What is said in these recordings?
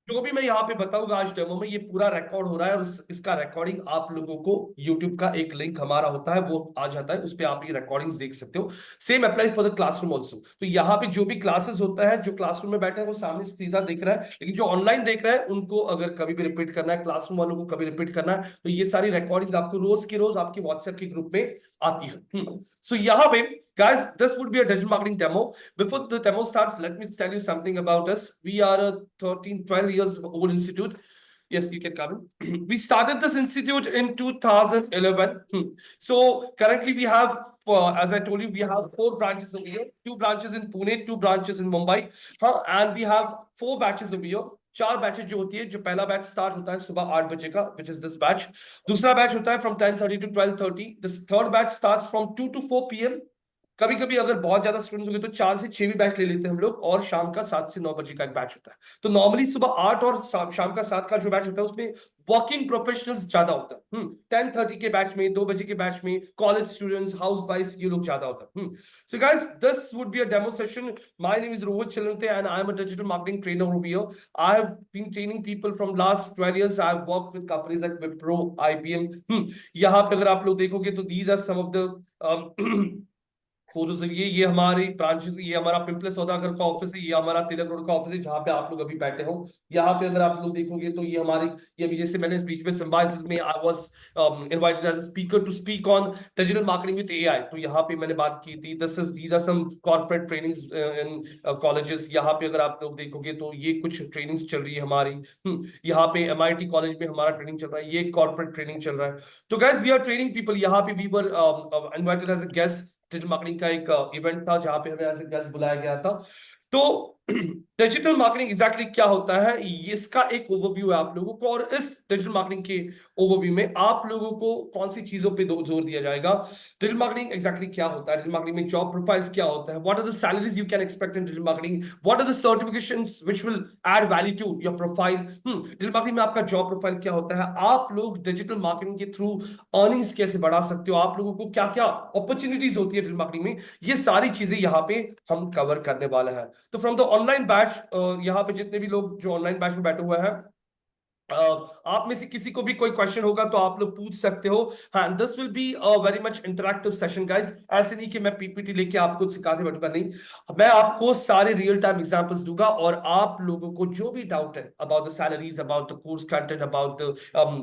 जो भी मैं यहाँ पे बताऊंगा आज डेमो में, ये पूरा रिकॉर्ड हो रहा है और इसका रिकॉर्डिंग आप लोगों को YouTube का एक लिंक हमारा होता है वो आ जाता है, उस पे आप ये रिकॉर्डिंग्स देख सकते हो। Same applies for the classroom also. तो यहाँ पे जो भी क्लासेस होता है, जो क्लासरूम में बैठे हैं वो सामने सीधा देख रहा है, लेकिन जो ऑनलाइन देख रहा है उनको अगर कभी भी रिपीट करना है, क्लासरूम वालों को कभी रिपीट करना है, तो ये सारी रिकॉर्डिंग्स आपको रोज की रोज आपके व्हाट्सएप के ग्रुप में आती है। सो यहाँ पे guys, this would be a digital marketing demo. Before the demo starts, let me tell you something about us. We are a 13, 12 years old institute. Yes, you can come in. We started this institute in 2011. So currently we have, as I told you, we have 4 branches over here. 2 branches in Pune, 2 branches in Mumbai. And we have 4 batches over here. 4 batches जो होती है, जो पहला batch start होता है सुबह 8 बजे का, विच इज दिस बैच। दूसरा बैच होता है from 10:30 to 12:30। This third batch starts from 2 to 4 PM। कभी कभी अगर बहुत ज्यादा स्टूडेंट्स हो गए तो 4 से 6 भी बैच ले लेते हैं हम लोग, और शाम का 7 से 9 बजे का एक बैच होता है। तो नॉर्मली सुबह 8 और शाम का 7 का जो बैच होता है उसमें वर्किंग प्रोफेशनल्स ज्यादा होता है। 10:30 के बैच में, 2 बजे के बैच में कॉलेज स्टूडेंट्स, हाउस वाइफ्स, ये लोग ज्यादा होता है। So guys, this would be a demo session. My name is Rohit Chilante and I am a digital marketing trainer over here. I have been training people from last 12 years. I have worked with companies like Wipro, IBM। यहाँ पे अगर आप लोग देखोगे तो these are some of the photos है। ये हमारी ब्रांचेस, ये हमारा पिंपले सौदागर का ऑफिस है, ये हमारा तिलक रोड का ऑफिस है जहाँ पे आप लोग अभी बैठे हो। यहाँ पे अगर आप लोग देखोगे तो ये हमारी, ये अभी जैसे मैंने इस बीच में सिम्बायोसिस में I was invited as a speaker to speak on digital marketing with AI। तो यहाँ पे मैंने बात की थी। These are some corporate trainings in colleges. यहाँ पे अगर आप लोग देखोगे तो ये कुछ ट्रेनिंग्स चल रही है हमारी। यहाँ पे MIT कॉलेज में हमारा ट्रेनिंग चल रहा है, ये कॉर्पोरेट ट्रेनिंग चल रहा है। तो guys, we are training people. यहाँ पे we were invited as a guest. Digital marketing का एक इवेंट था जहां पे हमें एज गेस्ट बुलाया गया था। तो डिजिटल मार्केटिंग एग्जैक्टली क्या होता है, इसका एक ओवरव्यू है आप लोगों को, और इस डिजिटल मार्केटिंग के ओवरव्यू में आप लोगों को कौन सी चीजों पे जोर दिया जाएगा। डिजिटल मार्केटिंग एग्जैक्टली क्या होता है, डिजिटल मार्केटिंग में जॉब प्रोफाइल्स क्या होता है, what are the salaries you can expect in digital marketing, what are the certifications which will add value to your profile. Digital marketing में आपका जॉब प्रोफाइल क्या होता है, आप लोग डिजिटल मार्केटिंग के थ्रू अर्निंग्स कैसे बढ़ा सकते हो, आप लोगों को क्या क्या अपॉर्चुनिटीज होती है डिजिटल मार्केटिंग में, ये सारी चीजें यहाँ पे हम कवर करने वाले हैं। तो फ्रॉम द ऑनलाइन बैच, यहाँ पे जितने भी लोग जो ऑनलाइन बैच में बैठे हुए हैं, आप में से किसी को भी कोई क्वेश्चन होगा तो आप लोग पूछ सकते हो। हाँ, this will be a very much interactive session guys. ऐसे नहीं कि मैं PPT लेके आपको सिखाते बैठूंगा, नहीं। मैं आपको सारे रियल टाइम एग्जांपल्स दूंगा, और आप लोगों को जो भी डाउट है about the salaries, about the course content, about the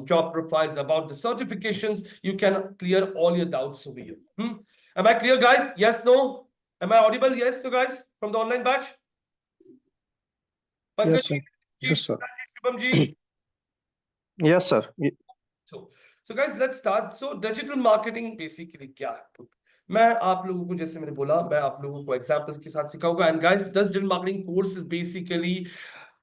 job profiles, about the certifications, you can clear all your doubts over here. Am I clear, guys? Yes, no? Am I audible? Yes, to guys from the online batch? Yes, Pankaj sir. ji, Yes, sir. Shubham ji. Yes, sir. So, so guys, let's start. So, digital marketing basically क्या है? मैं आप लोगों को, जैसे मैंने बोला, मैं आप लोगों को एग्जांपल्स के साथ सिखाऊंगा। And guys, this digital marketing course is basically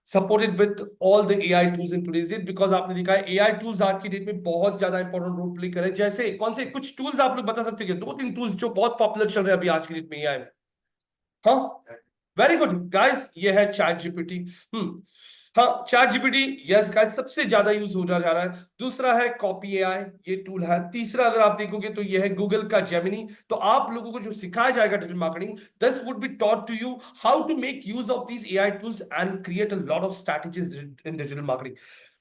supported with all the AI tools in today's date, because आपने देखा है AI tools आज की डेट में बहुत ज्यादा इंपॉर्टेंट रोल प्ले कर रहे हैं। जैसे कौन से कुछ टूल्स आप लोग बता सकते हैं, 2-3 टूल्स जो बहुत पॉपुलर चल रहे हैं अभी आज की डेट में AI में? हाँ, वेरी गुड गाइस, ये है चैट जीपीटी। हाँ, चैट जीपीटी, यस गाइस, सबसे ज्यादा यूज हो जा रहा है। दूसरा है कॉपी AI, ये टूल है। तीसरा अगर आप देखोगे तो ये है गूगल का जेमिनी। तो आप लोगों को जो सिखाया जाएगा digital marketing, this would be taught to you how to make use of these AI tools and create a lot of strategies in digital marketing.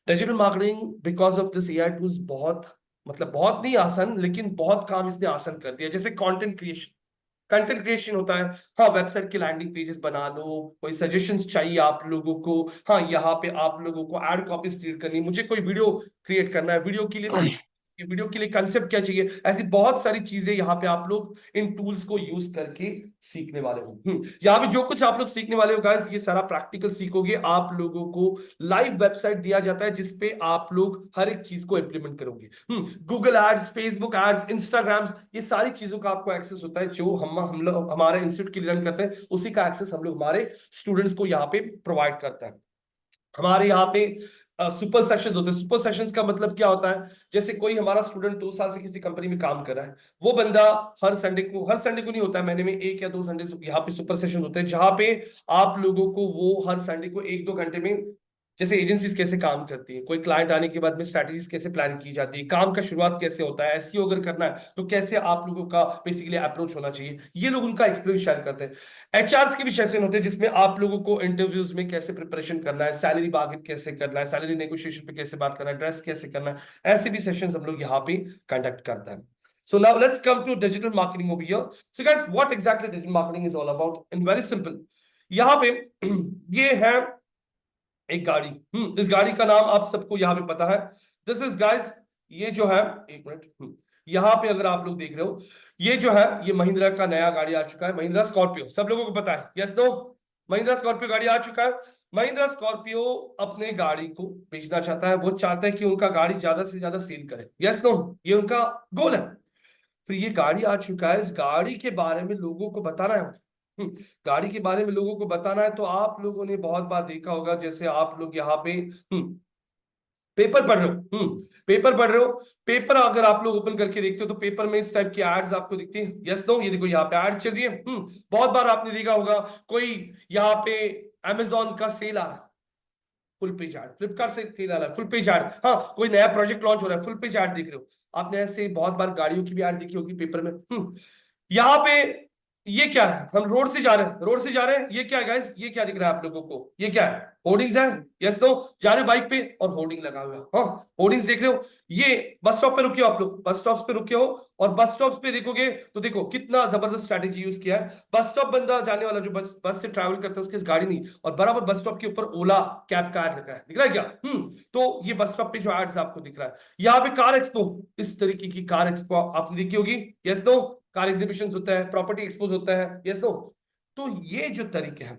Digital marketing because of this AI tools बहुत, मतलब बहुत नहीं आसान, लेकिन बहुत काम इसने आसान कर दिया। जैसे कंटेंट क्रिएशन, कंटेंट क्रिएशन होता है। हाँ, वेबसाइट के लैंडिंग पेजेस बना लो, कोई सजेशंस चाहिए आप लोगों को। हाँ, यहाँ पे आप लोगों को एड कॉपीज क्रिएट करनी, मुझे कोई वीडियो क्रिएट करना है, वीडियो के लिए कंसेप्ट क्या चाहिए, ऐसी बहुत सारी चीजें यहाँ पे आप लोग इन टूल्स को यूज करके सीखने वाले हो। यहाँ पे जो कुछ आप लोग सीखने वाले हो गाइस, ये सारा प्रैक्टिकल सीखोगे। आप लोगों को लाइव वेबसाइट दिया जाता है जिसपे आप लोग हर एक चीज को इंप्लीमेंट करोगे। Google ads, Facebook ads, Instagrams, ये सारी चीजों का आपको एक्सेस होता है, जो हम लोग हमारे इंस्टीट्यूट के लिए रन करते हैं, उसी का एक्सेस हम लोग हमारे स्टूडेंट्स को यहाँ पे प्रोवाइड करते हैं। हमारे यहाँ पे सुपर सेशंस होते हैं। सुपर सेशंस का मतलब क्या होता है, जैसे कोई हमारा स्टूडेंट 2 साल से किसी कंपनी में काम कर रहा है, वो बंदा हर संडे को नहीं होता है, महीने में 1 या 2 संडे यहाँ पे सुपर सेशन होते हैं, जहां पे आप लोगों को वो हर संडे को 1-2 घंटे में जैसे एजेंसीज कैसे काम करती है, कोई क्लाइंट आने के बाद में स्ट्रैटेजीज कैसे प्लान की जाती है, काम का शुरुआत कैसे होता है, एसईओ अगर करना है तो कैसे आप लोगों का बेसिकली अप्रोच होना चाहिए, ये लोग उनका एक्सपीरियंस शेयर करते हैं। एचआर के भी सेशन होते हैं जिसमें आप लोगों को इंटरव्यूज में कैसे प्रिपरेशन करना है, सैलरी बार्गेन कैसे करना है, सैलरी नेगोशिएशन पे कैसे बात करना है, ड्रेस कैसे करना है, ऐसे भी सेशंस हम लोग यहाँ पे कंडक्ट करते हैं। So now let's come to digital marketing over here. So guys, what exactly digital marketing is all about? In very simple, यहाँ पे ये है एक गाड़ी। इस गाड़ी का नाम आप सबको यहाँ पे पता है। दिस इज गाइस, ये जो है, एक मिनट, यहाँ पे अगर आप लोग देख रहे हो, ये जो है ये महिंद्रा का नया गाड़ी आ चुका है, महिंद्रा स्कॉर्पियो। सब लोगों को पता है, यस नो? महिंद्रा स्कॉर्पियो गाड़ी आ चुका है। महिंद्रा स्कॉर्पियो अपने गाड़ी को बेचना चाहता है, वो चाहता है कि उनका गाड़ी ज्यादा से ज्यादा सेल करे, यस नो? ये उनका गोल है। फिर ये गाड़ी आ चुका है, इस गाड़ी के बारे में लोगों को बताना है। गाड़ी के बारे में लोगों को बताना है तो आप लोगों ने बहुत बार देखा होगा, जैसे आप लोग यहाँ पे पेपर पढ़ रहे हो, पेपर पढ़ रहे हो, पेपर अगर आप लोग ओपन करके देखते हो तो पेपर में इस टाइप की एड्स आपको दिखती है, यस नो? ये देखो यहाँ पे एड चल रही है। बहुत बार आपने देखा होगा कोई यहाँ पे अमेजोन का सेल आ रहा है, फुल पेज ऐड, फ्लिपकार्ट से सेल आ रहा है, फुल पेज ऐड, हाँ कोई नया प्रोजेक्ट लॉन्च हो रहा है, फुल पेज ऐड देख रहे हो। आपने ऐसे बहुत बार गाड़ियों की भी ऐड देखी होगी पेपर में। यहाँ पे ये क्या है, हम रोड से जा रहे हैं, रोड से जा रहे हैं, ये क्या है गाइस, ये क्या दिख रहा है आप लोगों को, ये क्या है? होर्डिंग्स है, यस नो? जा रहे हो बाइक पे और होर्डिंग लगा हुआ है, हाँ होर्डिंग्स देख रहे हो। ये बस स्टॉप पे रुके हो, आप लोग बस स्टॉप पे रुके हो और बस स्टॉप पे देखोगे तो देखो कितना जबरदस्त स्ट्रैटेजी यूज किया है। बस स्टॉप बंदा जाने वाला जो बस से ट्रैवल करता है उसके गाड़ी नहीं, और बराबर बस स्टॉप के ऊपर ओला कैब का एड लगा है, दिख रहा है क्या? तो ये बस स्टॉप पे जो एड्स आपको दिख रहा है। यहाँ पे कार एक्सपो, इस तरीके की कार एक्सपो आपने देखी होगी, यस नो? कार एग्जीबिशन होता है, प्रॉपर्टी एक्सपोज होता है, यस नो? तो ये जो तरीके हैं,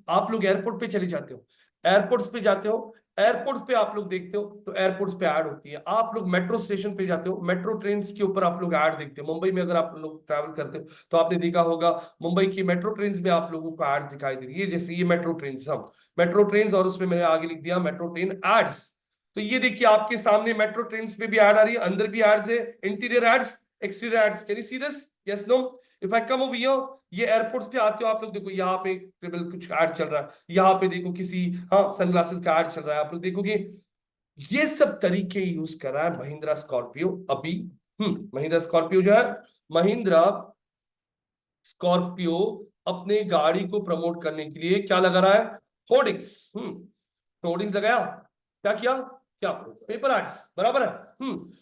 आप लोग एयरपोर्ट पे चले जाते हो, एयरपोर्ट्स पे जाते हो, एयरपोर्ट्स पे आप लोग देखते हो तो एयरपोर्ट्स पे ऐड होती है। आप लोग मेट्रो स्टेशन पे जाते हो, मेट्रो ट्रेन के ऊपर आप लोग ऐड देखते हो। मुंबई में अगर आप लोग ट्रैवल करते हो तो आपने देखा होगा मुंबई की मेट्रो ट्रेन में आप लोगों को ऐड दिखाई दे रही है, जैसे ये मेट्रो ट्रेन, सब मेट्रो ट्रेन, और उसमें मैंने आगे लिख दिया मेट्रो ट्रेन एड्स। तो ये देखिए आपके सामने मेट्रो ट्रेन पे भी ऐड आ रही है, अंदर भी एड्स है, interior ads, exterior ads. Can you see this? Yes no? If I come over here, ये एयरपोर्ट्स पे आते हो आप लोग, देखो यहाँ पे ट्रिबल कुछ ऐड चल रहा है, यहाँ पे देखो किसी सनग्लासेस का ऐड चल रहा है, आप लोग देखोगे ये सब तरीके यूज कर रहा है महिंद्रा स्कॉर्पियो अभी। महिंद्रा स्कॉर्पियो जो है, महिंद्रा स्कॉर्पियो अपने गाड़ी को प्रमोट करने के लिए क्या लगा रहा है? होर्डिंग्स। होर्डिंग्स लगाया, क्या किया? क्या? पेपर एड्स, बराबर है।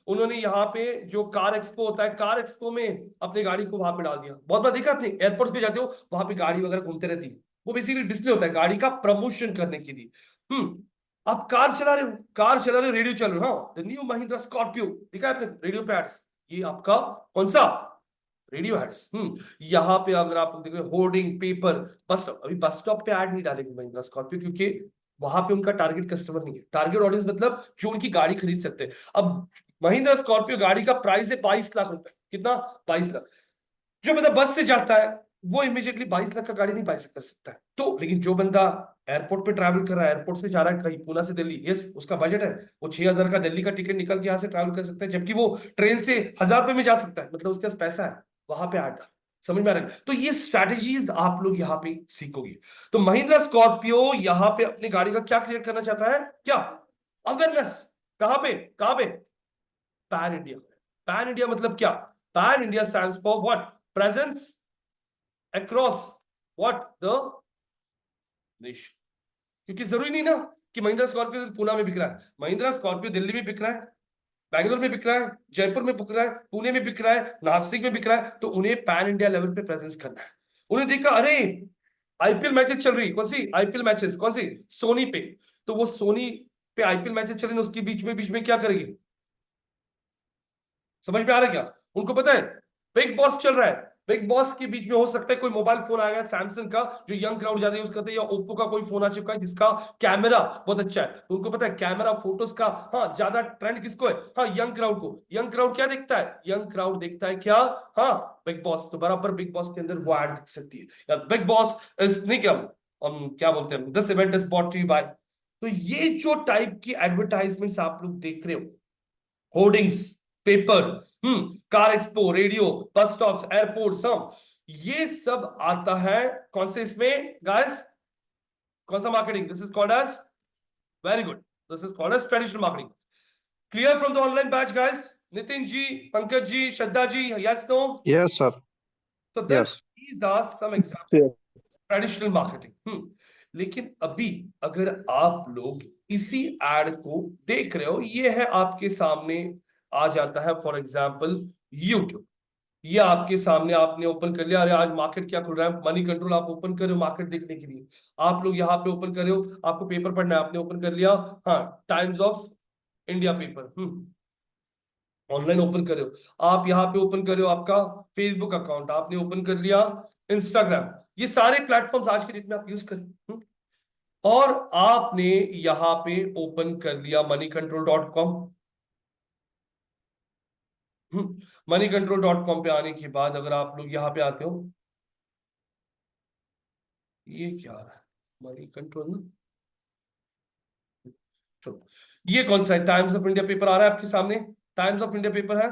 उन्होंने यहाँ पे जो कार एक्सपो होता है, कार एक्सपो में अपनी गाड़ी को वहां पे डाल दिया। बहुत बार देखा आपने, एयरपोर्ट पे जाते हो वहां पे गाड़ी वगैरह घूमते रहती है, वो बेसिकली डिस्प्ले होता है गाड़ी का प्रमोशन करने के लिए। आप कार चला रहे हो, कार चला रहे हो, रेडियो चल रहे हो, हाँ द न्यू महिंद्रा स्कॉर्पियो, देखा आपने रेडियो पे एड्स, ये आपका कौन सा? Radio ads. यहाँ पे अगर आप देख रहे हो होर्डिंग, पेपर, बस स्टॉप, अभी बस स्टॉप पे ऐड नहीं डालेगी महिंद्रा स्कॉर्पियो क्योंकि वहां पे उनका टारगेट कस्टमर नहीं है, टारगेट ऑडियंस मतलब जो उनकी गाड़ी खरीद सकते हैं। अब महिंद्रा स्कॉर्पियो गाड़ी का प्राइस है 22 लाख रुपए, कितना? 22 लाख। जो बंदा बस से जाता है वो इमीडिएटली 22 लाख का गाड़ी नहीं बाई कर सकता है, तो लेकिन जो बंदा एयरपोर्ट पे ट्रैवल कर रहा है, एयरपोर्ट से जा रहा है कहीं पूना से दिल्ली, यस उसका बजट है, वो 6,000 का दिल्ली का टिकट निकल के यहाँ से ट्रैवल कर सकता है, जबकि वो ट्रेन से 1,000 रुपए में जा सकता है, मतलब उसके पास पैसा है, वहां पे आटा। समझ में आ रहा है? तो ये स्ट्रैटेजीज आप लोग यहाँ पे सीखोगे। तो महिंद्रा स्कॉर्पियो यहाँ पे अपनी गाड़ी का क्या क्रिएट करना चाहता है? क्या? अवेयरनेस। कहां पे? कहां पे? Pan India. पैन इंडिया मतलब क्या? Pan India stands for what? Presence across what the nation. क्योंकि जरूरी नहीं ना कि महिंद्रा स्कॉर्पियो पुणे में बिक रहा है, महिंद्रा स्कॉर्पियो दिल्ली में बिक रहा है, बैंगलोर में बिक रहा है, जयपुर में बिक रहा है, पुणे में बिक रहा है, नासिक में बिक रहा है, तो उन्हें पैन इंडिया लेवल पे प्रेजेंस करना है। उन्हें देखा अरे आईपीएल मैचेस चल रही, कौन सी आईपीएल मैचेस? कौन सी? सोनी पे। तो वो सोनी पे आईपीएल मैचेस चल रही है, उसके बीच में क्या करेगी? समझ में आ रहा है क्या? उनको पता है बिग बॉस चल रहा है, बिग बॉस के बीच में हो सकता है कोई मोबाइल फोन आएगा सैमसंग का जो यंग क्राउड ज्यादा यूज करते हैं, या ओप्पो का कोई फोन आ चुका है जिसका कैमरा बहुत अच्छा है, तो उनको पता है कैमरा फोटोज का ज्यादा ट्रेंड किसको है? यंग क्राउड को। यंग क्राउड क्या देखता है? यंग क्राउड देखता है क्या? Big boss. तो बराबर बिग बॉस के अंदर वो एड दिख सकती है यार, बिग बॉस इज नहीं, क्या बोलते हैं, this event is brought to you by. तो ये जो टाइप की एडवर्टाइजमेंट्स आप लोग देख रहे हो, hoardings, paper, car expo, radio, bus stops, airport, सब ये सब आता है कौन से इसमें गाइस? कौन सा marketing? This is called as Very good. This is called as traditional marketing. Clear from the online batch, guys? Nitin ji, Pankaj ji, Shraddha ji, yes, no? Yes, sir. So Yes. these are some examples Yes. of traditional marketing. लेकिन अभी अगर आप लोग इसी add को देख रहे हो, ये है आपके सामने आ जाता है, फॉर एग्जाम्पल यूट्यूब। ये आपके सामने आपने ओपन कर लिया, अरे आज मार्केट क्या खुल रहा है, मनी कंट्रोल आप ओपन कर रहे हो मार्केट देखने के लिए। आप लोग यहाँ पे ओपन कर रहे हो, आपको पेपर पढ़ना है, आपने ओपन कर लिया, हाँ, times of India paper, online open कर रहे हो। आप यहाँ पे ओपन कर रहे हो आपका फेसबुक अकाउंट, आपने ओपन कर लिया इंस्टाग्राम। ये सारे प्लेटफॉर्म्स आज के डेट में आप यूज करें, और आपने यहाँ पे ओपन कर लिया moneycontrol.com। moneycontrol.com पे आने के बाद अगर आप लोग यहाँ पे आते हो, ये क्या आ रहा है, मनी कंट्रोल ना, चलो ये कौन सा है, टाइम्स ऑफ इंडिया पेपर आ रहा है आपके सामने, टाइम्स ऑफ इंडिया पेपर है,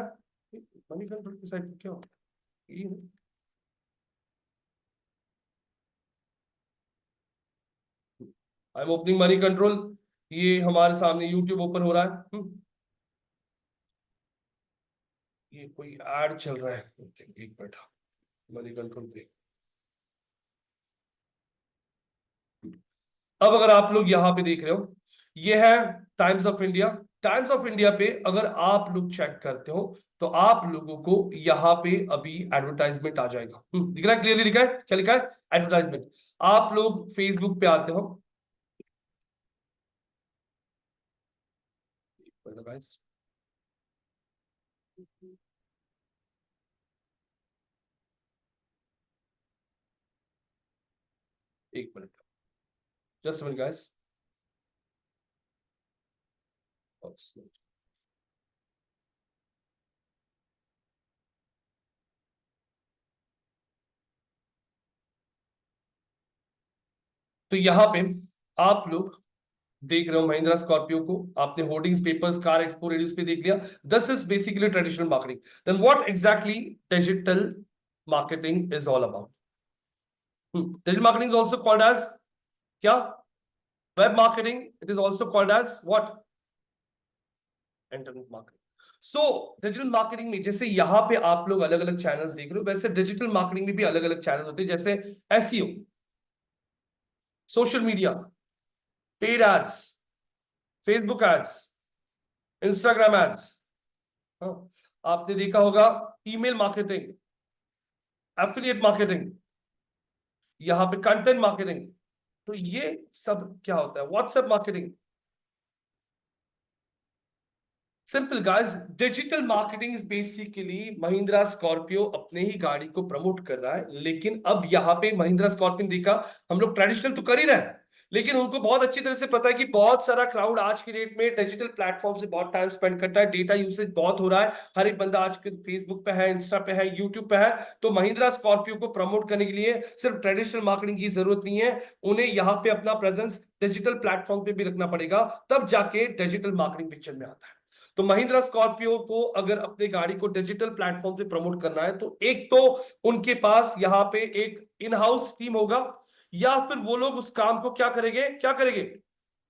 मनी कंट्रोल की साइड पे क्या होता है, ये I am opening money control, ये हमारे सामने यूट्यूब ओपन हो रहा है, ये कोई ऐड चल रहा है, एक मिनट, मनी कंट्रोल पे। अब अगर आप लोग यहाँ पे देख रहे हो, ये है Times of India. Times of India पे अगर आप लोग चेक करते हो तो आप लोगों को यहाँ पे अभी एडवर्टाइजमेंट आ जाएगा, दिख रहा है, क्लियरली लिखा है, क्या लिखा है, एडवर्टाइजमेंट। आप लोग फेसबुक पे आते हो, एक मिनट, जस्ट मिनट गाइस। तो यहाँ पे आप लोग देख रहे हो महिंद्रा स्कॉर्पियो को, आपने hoardings, papers, car expo, radios पे देख लिया। This is basically traditional marketing. Then what exactly digital marketing is all about? Digital marketing is also called as क्या? Web marketing. It is also called as what? Internet marketing. So digital marketing में जैसे यहाँ पे आप लोग अलग अलग channels देख रहे हो, वैसे डिजिटल मार्केटिंग में भी अलग अलग चैनल होते हैं, जैसे SEO, social media, paid ads, Facebook ads, Instagram ads, आपने देखा होगा ईमेल मार्केटिंग, एफिलिएट मार्केटिंग, यहाँ पे कंटेंट मार्केटिंग। तो ये सब क्या होता है? WhatsApp marketing. Simple guys, digital marketing is basically Mahindra Scorpio अपने ही गाड़ी को प्रमोट कर रहा है, लेकिन अब यहाँ पे महिंद्रा स्कॉर्पियो देखा, हम लोग ट्रेडिशनल तो कर ही रहे हैं, लेकिन उनको बहुत अच्छी तरह से पता है कि बहुत सारा क्राउड आज की डेट में डिजिटल प्लेटफॉर्म से बहुत टाइम स्पेंड करता है, डेटा यूसेज बहुत हो रहा है, हर एक बंदा आज के फेसबुक पे है, इंस्टा पे है, यूट्यूब पे है। तो महिंद्रा स्कॉर्पियो को प्रमोट करने के लिए सिर्फ ट्रेडिशनल मार्केटिंग की जरूरत नहीं है, उन्हें यहाँ पे अपना प्रेजेंस डिजिटल प्लेटफॉर्म पे भी रखना पड़ेगा, तब जाके डिजिटल मार्केटिंग पिक्चर में आता है। तो महिंद्रा स्कॉर्पियो को अगर अपने गाड़ी को डिजिटल प्लेटफॉर्म से प्रमोट करना है, तो एक तो उनके पास यहाँ पे एक इन हाउस टीम होगा, या फिर वो लोग उस काम को क्या करेंगे,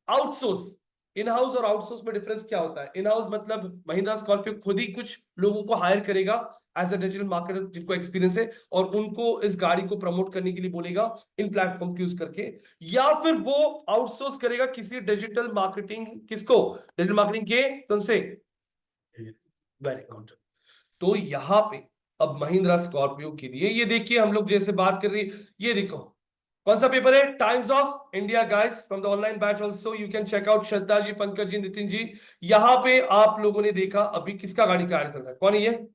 आउटसोर्स। इन हाउस और आउटसोर्स में डिफरेंस क्या होता है? इन हाउस मतलब महिंद्रा स्कॉर्पियो खुद ही कुछ लोगों को हायर करेगा एज अ डिजिटल मार्केटर जिनको एक्सपीरियंस है, और उनको इस गाड़ी को प्रमोट करने के लिए बोलेगा इन प्लेटफॉर्म को यूज करके, या फिर वो आउटसोर्स करेगा किसी डिजिटल मार्केटिंग, किसको? डिजिटल मार्केटिंग के कौन से? Very good. तो यहाँ पे अब महिंद्रा स्कॉर्पियो के लिए ये देखिए, हम लोग जैसे बात कर रही, ये देखो कौन सा पेपर है, Times of India guys, from the online batch also you can check out. Shraddha ji, Pankaj ji, Nitin ji, यहाँ पे आप लोगों ने देखा अभी किसका गाड़ी का ऐड कर रहा है, कौन है ये?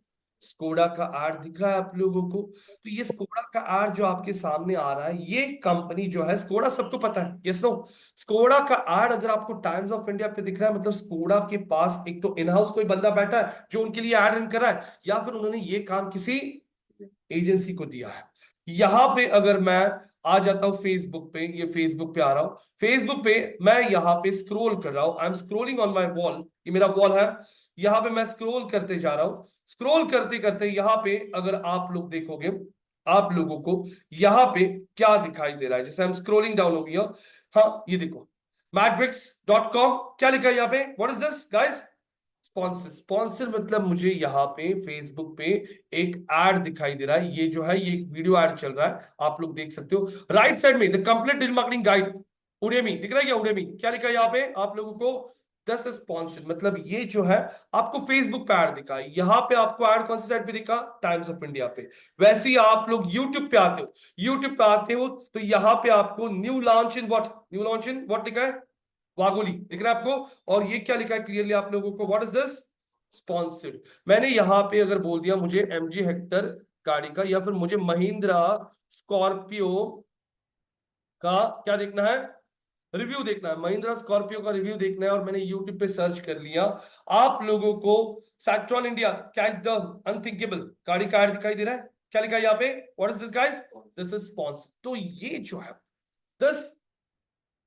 स्कोडा का ऐड दिख रहा है आप लोगों को। तो ये स्कोडा का ऐड जो आपके सामने आ रहा है, ये कंपनी जो है स्कोडा, सबको पता है, यस नो? स्कोडा का ऐड अगर आपको टाइम्स ऑफ इंडिया पे दिख रहा है, मतलब स्कोडा के पास एक तो इन हाउस कोई बंदा बैठा है जो उनके लिए ऐड रन कर रहा है, या फिर उन्होंने ये काम किसी एजेंसी को दिया है। यहां पे अगर मैं आ जाता हूं फेसबुक पे, ये फेसबुक पे आ रहा हूं, फेसबुक पे मैं यहाँ पे स्क्रॉल कर रहा हूं, I am scrolling on my wall, ये मेरा वॉल है, यहाँ पे मैं स्क्रॉल करते जा रहा हूं। स्क्रॉल करते करते यहाँ पे अगर आप लोग देखोगे, आप लोगों को यहाँ पे क्या दिखाई दे रहा है, जैसे हम स्क्रोलिंग डाउन हो गया, हाँ ये देखो, मैट्रिक्स.com क्या लिखा है यहाँ पे? What is this guys? Sponsor. Sponsor मतलब मुझे यहाँ पे फेसबुक पे एक एड दिखाई दे रहा है, ये जो है ये एक वीडियो एड चल रहा है, आप लोग देख सकते हो राइट साइड में, the complete digital marketing guide Udemy दिख रहा है क्या? उडेमी क्या लिखा है यहाँ पे आप लोगों को? दस स्पॉन्सर मतलब ये जो है आपको फेसबुक पे ऐड दिखा, यहाँ पे आपको ऐड कौन सी साइड पे दिखा? टाइम्स ऑफ इंडिया पे। वैसे ही आप लोग यूट्यूब पे आते हो, यूट्यूब पे आते हो तो यहाँ पे आपको new launch in what, new launch in what लिखा है? वागोली दिख रहा है आपको। और ये क्या लिखा है क्लियरली आप लोगों को? What is this? स्पॉन्सर्ड। मैंने यहां पे अगर बोल दिया मुझे एमजी हेक्टर गाड़ी का या फिर मुझे महिंद्रा स्कॉर्पियो का क्या देखना है? रिव्यू देखना है, महिंद्रा स्कॉर्पियो का रिव्यू देखना है, और मैंने यूट्यूब पे सर्च कर लिया, आप लोगों को सैक्ट्रॉन इंडिया कैच द अनथिंकेबल गाड़ी का ऐड दिखाई दे रहा है, क्या लिखा है यहाँ पे? What is this guys? This is sponsor. तो ये जो है this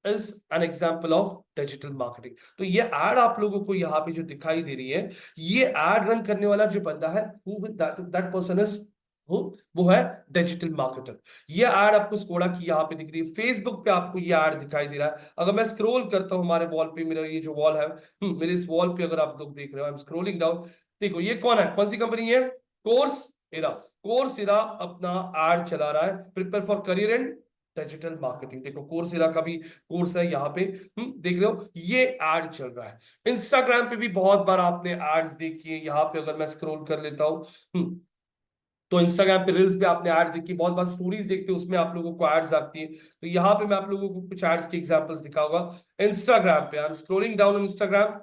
is an example of digital marketing. तो ये एड आप लोगों को यहाँ पे जो दिखाई दे रही है, ये एड रन करने वाला जो बंदा है, दैट पर्सन इज वो है डिजिटल मार्केटर। ये एड आपको स्कोडा की यहाँ पे दिख रही है, फेसबुक पे आपको ये एड दिखाई दे रहा है। अगर मैं स्क्रॉल करता हूँ हमारे वॉल पे, मेरा ये जो वॉल है, मेरे इस वॉल पे अगर आप लोग देख रहे हो, आई एम स्क्रॉलिंग डाउन, देखो ये कौन है, कौन सी कंपनी है? कोर्स इरा। कोर्स इरा अपना एड चला रहा है, prepare for career and digital marketing. देखो कोर्सेरा का भी कोर्स है यहाँ पे, देख रहे हो ये एड चल रहा है। इंस्टाग्राम पे भी बहुत बार आपने एड्स देखी है, यहाँ पे अगर मैं स्क्रॉल कर लेता हूँ, तो इंस्टाग्राम पे रील्स पे आपने ऐड देखी, बहुत बार स्टोरीज देखते हो उसमें आप लोगों को एड्स आती है। तो यहाँ पे मैं आप लोगों को कुछ एड्स के एग्जांपल्स दिखाऊंगा। इंस्टाग्राम पे I am scrolling down Instagram,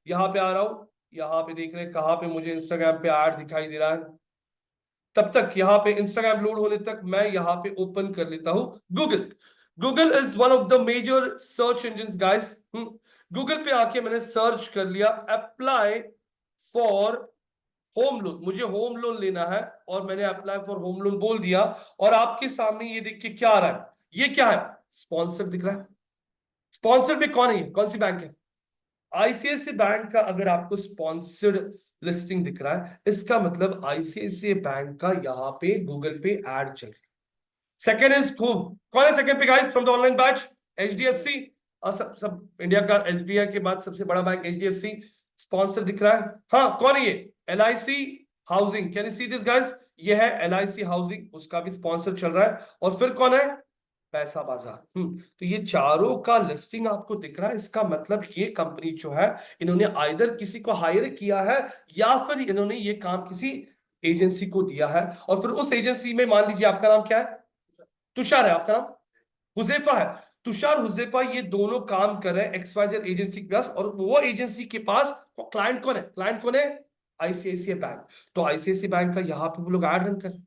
यहाँ पे आ रहा हूँ, यहाँ पे देख रहे हैं कहाँ पे मुझे इंस्टाग्राम पे ऐड दिखाई दे रहा है। तब तक यहाँ पे इंस्टाग्राम लोड होने तक मैं यहाँ पे ओपन कर लेता हूँ Google. Google is one of the major search engine guys. Google पे आके मैंने सर्च कर लिया अप्लाई फॉर होम लोन, मुझे होम लोन लेना है, और मैंने अप्लाई फॉर होम लोन बोल दिया, और आपके सामने ये देख के क्या आ रहा है? ये क्या है? स्पॉन्सर दिख रहा है। स्पॉन्सर में कौन है? ये कौन सी बैंक है? आईसीआईसीआई बैंक का अगर आपको स्पॉन्सर्ड लिस्टिंग दिख रहा है, इसका मतलब आईसीआईसीआई बैंक का यहाँ पे गूगल पे ऐड चल रही है। सेकेंड इज कौन है सेकेंड पे guys from the online batch? HDFC. और सब इंडिया का एसबीआई के बाद सबसे बड़ा बैंक एचडीएफसी, स्पॉन्सर दिख रहा है। हाँ कौन है ये? LIC housing, can you see this guys? ये है एलआईसी हाउसिंग, उसका भी स्पॉन्सर चल रहा है। और फिर कौन है? पैसा बाजार। तो ये चारों का लिस्टिंग आपको दिख रहा है, इसका मतलब ये कंपनी जो है, इन्होंने आइदर किसी को हायर किया है, या फिर इन्होंने ये काम किसी एजेंसी को दिया है, और फिर उस एजेंसी में मान लीजिए आपका नाम क्या है? तुषार है, आपका नाम हुजैफा है। तुषार हुजैफा ये दोनों काम कर रहे हैं एक्सवाइजेड एजेंसी के पास, और वो एजेंसी के पास क्लाइंट कौन है? क्लाइंट कौन है? ICICI bank. तो आईसीआईसीआई बैंक का यहाँ पे वो लोग एड रन कर रहे हैं।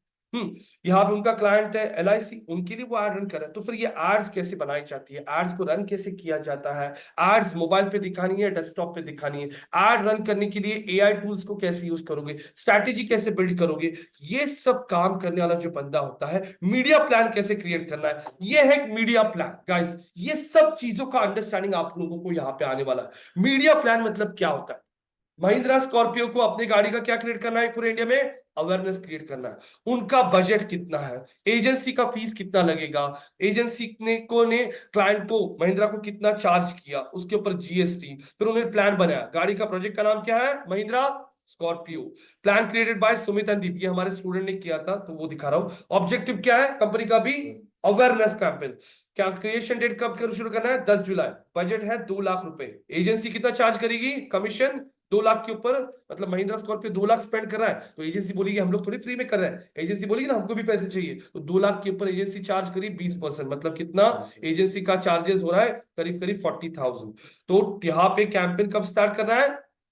यहाँ पे उनका क्लाइंट है एलआईसी, उनके लिए वो एड रन कर रहे हैं। तो फिर ये एड्स कैसे बनाई जाती है, एड्स को रन कैसे किया जाता है, एड्स मोबाइल पे दिखानी है, डेस्कटॉप पे दिखानी है, एड रन करने के लिए एआई टूल्स को कैसे यूज करोगे, स्ट्रैटेजी कैसे बिल्ड करोगे, ये सब काम करने वाला जो बंदा होता है, मीडिया प्लान कैसे क्रिएट करना है, ये है मीडिया प्लान गाइस। ये सब चीजों का अंडरस्टैंडिंग आप लोगों को यहाँ पे आने वाला है। मीडिया प्लान मतलब क्या होता है? महिंद्रा स्कॉर्पियो को अपनी गाड़ी का क्या क्रिएट करना है पूरे इंडिया में? अवेयरनेस क्रिएट करना है। उनका बजट कितना है, एजेंसी का फीस कितना लगेगा, एजेंसी ने क्लाइंट को महिंद्रा को कितना चार्ज किया, उसके ऊपर जीएसटी, फिर उन्होंने प्लान बनाया। गाड़ी का प्रोजेक्ट का नाम क्या है? Mahindra Scorpio. Plan created by Sumit and Deep, ये हमारे स्टूडेंट ने किया था तो वो दिखा रहा हूं। ऑब्जेक्टिव क्या है कंपनी का भी? Awareness campaign. क्या क्रिएशन डेट कब शुरू करना है? 10 जुलाई। बजट है 2 लाख रुपए। एजेंसी कितना चार्ज करेगी कमीशन? 2 लाख के ऊपर। मतलब महिंद्रा स्कॉर्पियो 2 लाख स्पेंड कर रहा है, तो एजेंसी बोलेगी हम लोग थोड़ी फ्री में कर रहे हैं, एजेंसी बोलेगी ना हमको भी पैसे चाहिए, तो 2 लाख के ऊपर एजेंसी चार्ज करी 20%, मतलब कितना एजेंसी का चार्जेस हो रहा है? करीब करीब 40,000। तो यहाँ पे कैंपेन कब स्टार्ट कर रहा है?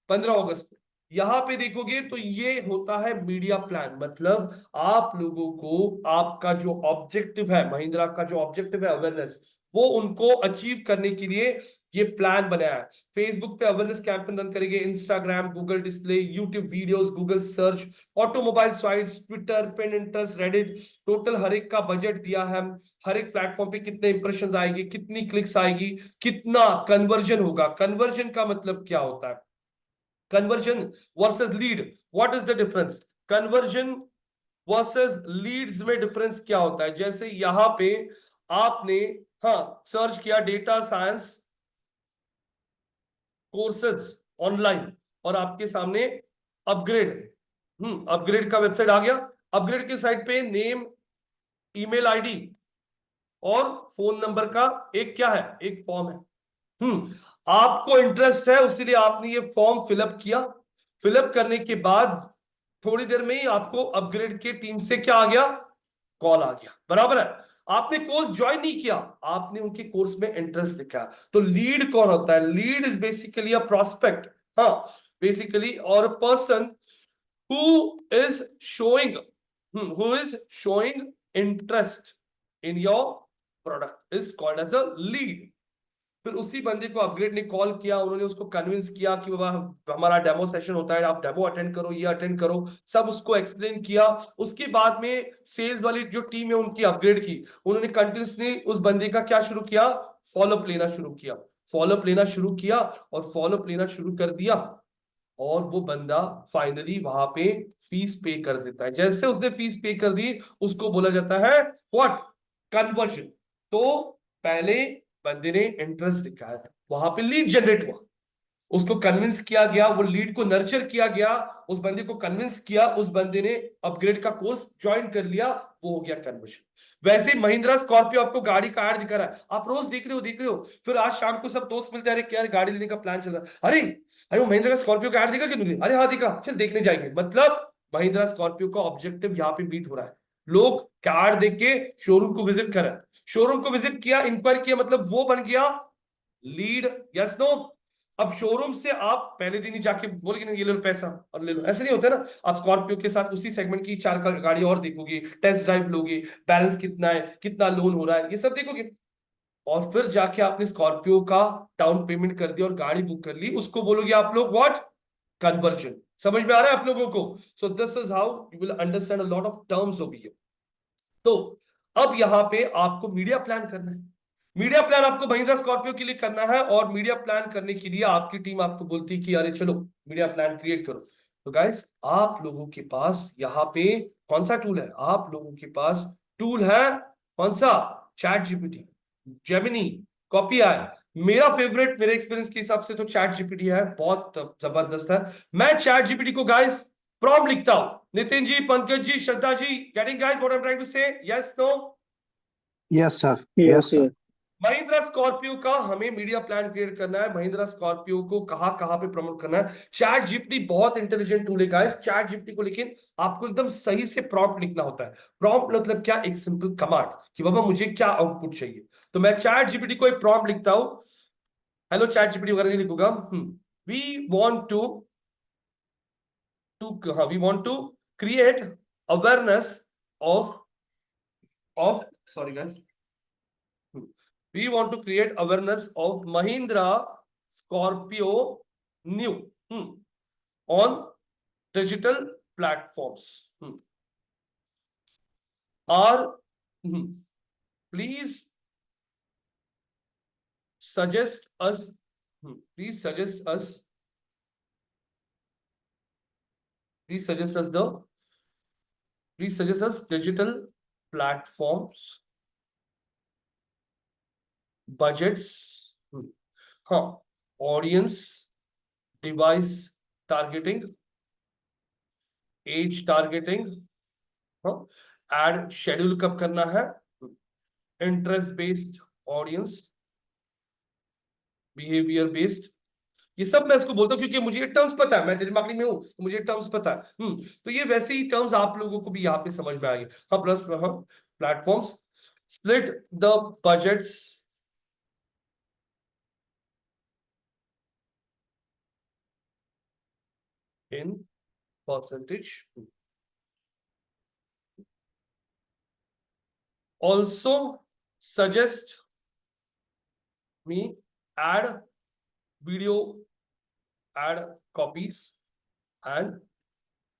15 अगस्त। यहां पे देखोगे तो ये होता है मीडिया प्लान, मतलब आप लोगों को आपका जो ऑब्जेक्टिव है, महिंद्रा का जो ऑब्जेक्टिव है अवेयरनेस, वो उनको अचीव करने के लिए ये प्लान बनाया है। फेसबुक पे अवेयरनेस कैंपेन रन करेंगे, Instagram, Google display, YouTube videos, Google search, automobile sites, Twitter, Pinterest, Reddit, total हर एक का बजट दिया है। हर एक प्लेटफॉर्म पे कितने इंप्रेशन आएगी, कितनी क्लिक्स आएगी, कितना कन्वर्जन होगा। कन्वर्जन का मतलब क्या होता है? Conversion versus lead, what is the difference? Conversion versus leads में डिफरेंस क्या होता है? जैसे यहां पे आपने हाँ सर्च किया डेटा साइंस कोर्सेज ऑनलाइन, और आपके सामने अपग्रेड, अपग्रेड का वेबसाइट आ गया। अपग्रेड के साइट पे नेम, ईमेल आईडी और फोन नंबर का एक क्या है, एक फॉर्म है। आपको इंटरेस्ट है, इसीलिए आपने ये फॉर्म फिलअप किया। फिलअप करने के बाद थोड़ी देर में ही आपको अपग्रेड की टीम से क्या आ गया, कॉल आ गया, बराबर है। आपने कोर्स ज्वाइन नहीं किया, आपने उनके कोर्स में इंटरेस्ट दिखाया। तो लीड कौन होता है, lead is basically a prospect, हाँ, बेसिकली, और person who is showing who is showing interest in your product is called as a lead। फिर उसी बंदे को अपग्रेड ने कॉल किया, उन्होंने उसको कन्विंस किया कि बाबा हमारा डेमो सेशन होता है, आप डेमो अटेंड करो, ये अटेंड करो, सब उसको एक्सप्लेन किया। उसके बाद में सेल्स वाली जो टीम है उनकी अपग्रेड की, उन्होंने कंटिन्यूसली उस बंदे का क्या शुरू किया, फॉलोअप लेना शुरू किया, फॉलोअप लेना शुरू किया, और फॉलोअप लेना शुरू कर दिया। और वो बंदा फाइनली वहां पे फीस पे कर देता है। जैसे उसने फीस पे कर दी, उसको बोला जाता है व्हाट, कन्वर्जन। तो पहले बंदे ने इंटरेस्ट दिखाया, वहां पे लीड जनरेट हुआ, उसको कन्विंस किया गया, वो लीड को नर्चर किया गया, उस बंदे को कन्विंस किया, उस बंदे ने अपग्रेड का कोर्स ज्वाइन कर लिया, वो हो गया कन्वर्जन। वैसे ही महिंद्रा स्कॉर्पियो आपको गाड़ी का ऐड दिखा रहा है, आप रोज देख रहे हो, फिर आज शाम को सब दोस्त मिलते हैं, अरे क्या यार गाड़ी लेने का प्लान चल रहा है, अरे अरे वो महिंद्रा का स्कॉर्पियो का ऐड देखा कि नहीं, अरे हाँ देखा, चल देखने जाएंगे। मतलब महिंद्रा स्कॉर्पियो का ऑब्जेक्टिव यहाँ पे बीट हो रहा है, लोग कार देख के शोरूम को विजिट कर रहे हैं, शोरूम को विजिट किया, इंक्वायरी किया, मतलब वो बन गया लीड, यस नो। अब शोरूम से आप पहले दिन ही जाके बोलेंगे ना ये ले लो पैसा और ले लो, ऐसे नहीं होता ना। आप स्कॉर्पियो के साथ उसी सेगमेंट की चार गाड़ी और देखोगे, टेस्ट ड्राइव लोगे, बैलेंस कितना है, कितना लोन हो रहा है, ये सब देखोगे, और फिर जाके आपने स्कॉर्पियो का डाउन पेमेंट कर दिया और गाड़ी बुक कर ली, उसको बोलोगे आप लोग व्हाट, कन्वर्जन। समझ में आ रहा है आप लोगों को? So this is how you will understand a lot of terms over here. तो अब यहां पे आपको मीडिया प्लान करना है, मीडिया प्लान आपको महिंद्रा स्कॉर्पियो के लिए करना है, और मीडिया प्लान करने के लिए आपकी टीम आपको बोलती है कि अरे चलो मीडिया प्लान क्रिएट करो। तो गाइस आप लोगों के पास यहाँ पे कौन सा टूल है, आप लोगों के पास टूल है कौन सा, चैट जीपीटी, जेमिनी, कॉपी आय। मेरा फेवरेट, मेरे एक्सपीरियंस के हिसाब से तो चैट जीपीटी है, बहुत जबरदस्त है। मैं चैट जीपीटी को गाइस प्रॉम्प्ट लिखता हूं, Nitin ji, Pankaj ji, Shraddha ji, getting guys what I am trying to say, yes no? Yes, sir. Yes, Yes, sir. yes. Mahindra Scorpio का हमें मीडिया प्लान क्रिएट करना है, महिंद्रा स्कॉर्पियो को कहां कहां पे प्रमोट करना है। चैट जीपीटी बहुत इंटेलिजेंट टूल है गाइस, चैट जीपीटी को, लेकिन आपको एकदम सही से प्रॉम्प्ट लिखना होता है। प्रॉम्प्ट मतलब क्या, एक सिंपल कमांड कि बाबा मुझे क्या आउटपुट चाहिए। तो मैं चैट जीपीटी को एक प्रॉम्प्ट लिखता हूं, हेलो चैट जीपीटी वगैरह नहीं लिखूंगा, we want we want to create awareness of sorry guys, we want to create awareness of Mahindra Scorpio new on digital platforms. Or please suggest us. Please suggest us. Please suggest us the. Please suggest us digital platforms, budgets. हाँ, audience, device targeting, age targeting, हाँ, add schedule कब करना है, interest based audience, behaviour based. ये सब मैं इसको बोलता हूँ क्योंकि मुझे ये टर्म्स पता है, मैं डिजिटल मार्केटिंग में हूँ तो मुझे टर्म्स पता है। तो ये वैसे ही टर्म्स आप लोगों को भी यहाँ पे समझ में आएंगे। हाँ, प्लस हाँ, platforms, split the budgets in percentage, also suggest me add video ad copies and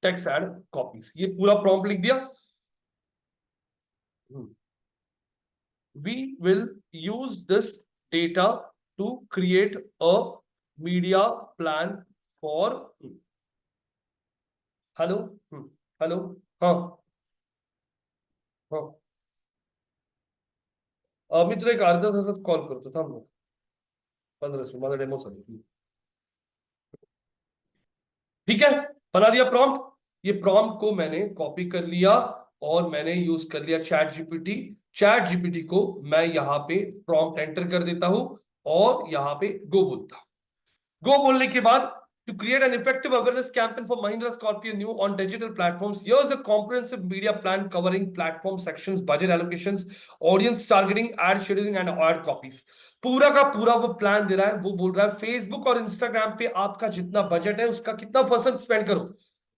text ad copies। ये पूरा प्रॉम्प्ट लिख दिया। We will use this data to create a media plan for hello, hello, हाँ हाँ, मी तुला एक अर्धा तासात कॉल करतो, थांब ना, 15 मिनिट, माझा डेमो चालू आहे। ठीक है, बना दिया प्रॉम्प्ट। ये प्रॉम्प्ट को मैंने कॉपी कर लिया और मैंने यूज कर लिया चैट जीपीटी। चैट जीपीटी को मैं यहाँ पे प्रॉम्प्ट एंटर कर देता हूं और यहाँ पे गो बोलता हूं। गो बोलने के बाद, to create an effective awareness campaign for Mahindra Scorpio New on digital platforms, here's a comprehensive media plan covering platform sections, budget allocations, audience targeting, ad scheduling and ad copies। पूरा का पूरा वो प्लान दे रहा है। वो बोल रहा है फेसबुक और इंस्टाग्राम पे आपका जितना बजट है उसका कितना परसेंट स्पेंड करो,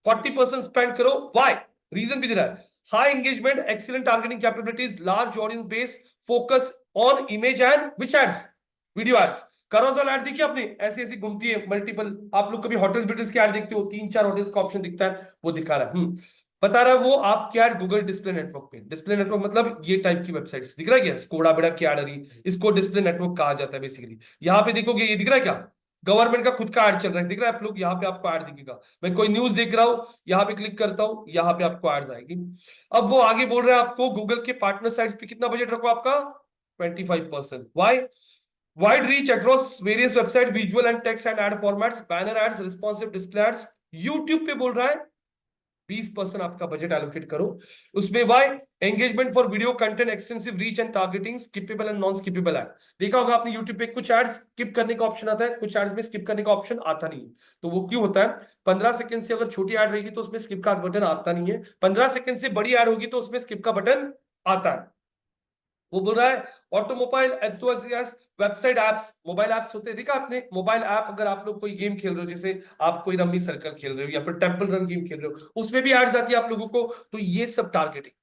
40% स्पेंड करो। व्हाई, रीजन भी दे रहा है। High engagement, excellent targeting capabilities, large audience base, focus on image and which ads, video ads. Carousel ad देखी आपने, ऐसी ऐसी घूमती है मल्टीपल। आप लोग कभी होटल्स बिटल्स की ऐड देखते हो, 3-4 होटल्स का ऑप्शन दिखता है, वो दिखा रहा है। बता रहा है वो आपकी ऐड गूगल डिस्प्ले नेटवर्क पे। डिस्प्ले नेटवर्क मतलब ये टाइप की वेबसाइट्स दिख रहा है क्या, स्कोडा बेड़ा की ऐड आ रही, इसको डिस्प्ले नेटवर्क कहा जाता है बेसिकली। यहाँ पे देखोगे ये दिख रहा है क्या, गवर्नमेंट का खुद का ऐड चल रहा है, दिख रहा है आप लोग, यहाँ पे आपको ऐड दिखेगा। मैं कोई न्यूज देख रहा हूँ, यहाँ पे क्लिक करता हूँ, यहाँ पे आपको एड्स आएगी। अब वो आगे बोल रहा है आपको गूगल के पार्टनर साइट्स पे कितना बजट रखो आपका, 25%। Why, wide reach across various website, visual and text and ad formats, banner ads, responsive display ads। YouTube पे बोल रहा है 20% आपका बजट एलोकेट करो उसमें। Why, engagement for video content, extensive reach and targeting, skippable and non skippable ad. देखा होगा आपने यूट्यूब पे कुछ एड्स स्किप करने का ऑप्शन आता है, कुछ एड्स में स्किप करने का ऑप्शन आता नहीं है। तो वो क्यों होता है, 15 सेकंड से अगर छोटी एड रहेगी तो उसमें स्किप का बटन आता नहीं है, 15 सेकंड से बड़ी एड होगी तो उसमें स्किप का बटन आता है। वो बोल रहा है automobile enthusiast, website apps, mobile apps होते हैं, देखा आपने मोबाइल ऐप, अगर आप लोग कोई गेम खेल रहे हो, जैसे आप कोई रम्मी सर्कल खेल रहे हो या फिर टेंपल रन गेम खेल रहे हो, उसमें भी एड्स आती है आप लोगों को। तो ये सब टारगेटिंग।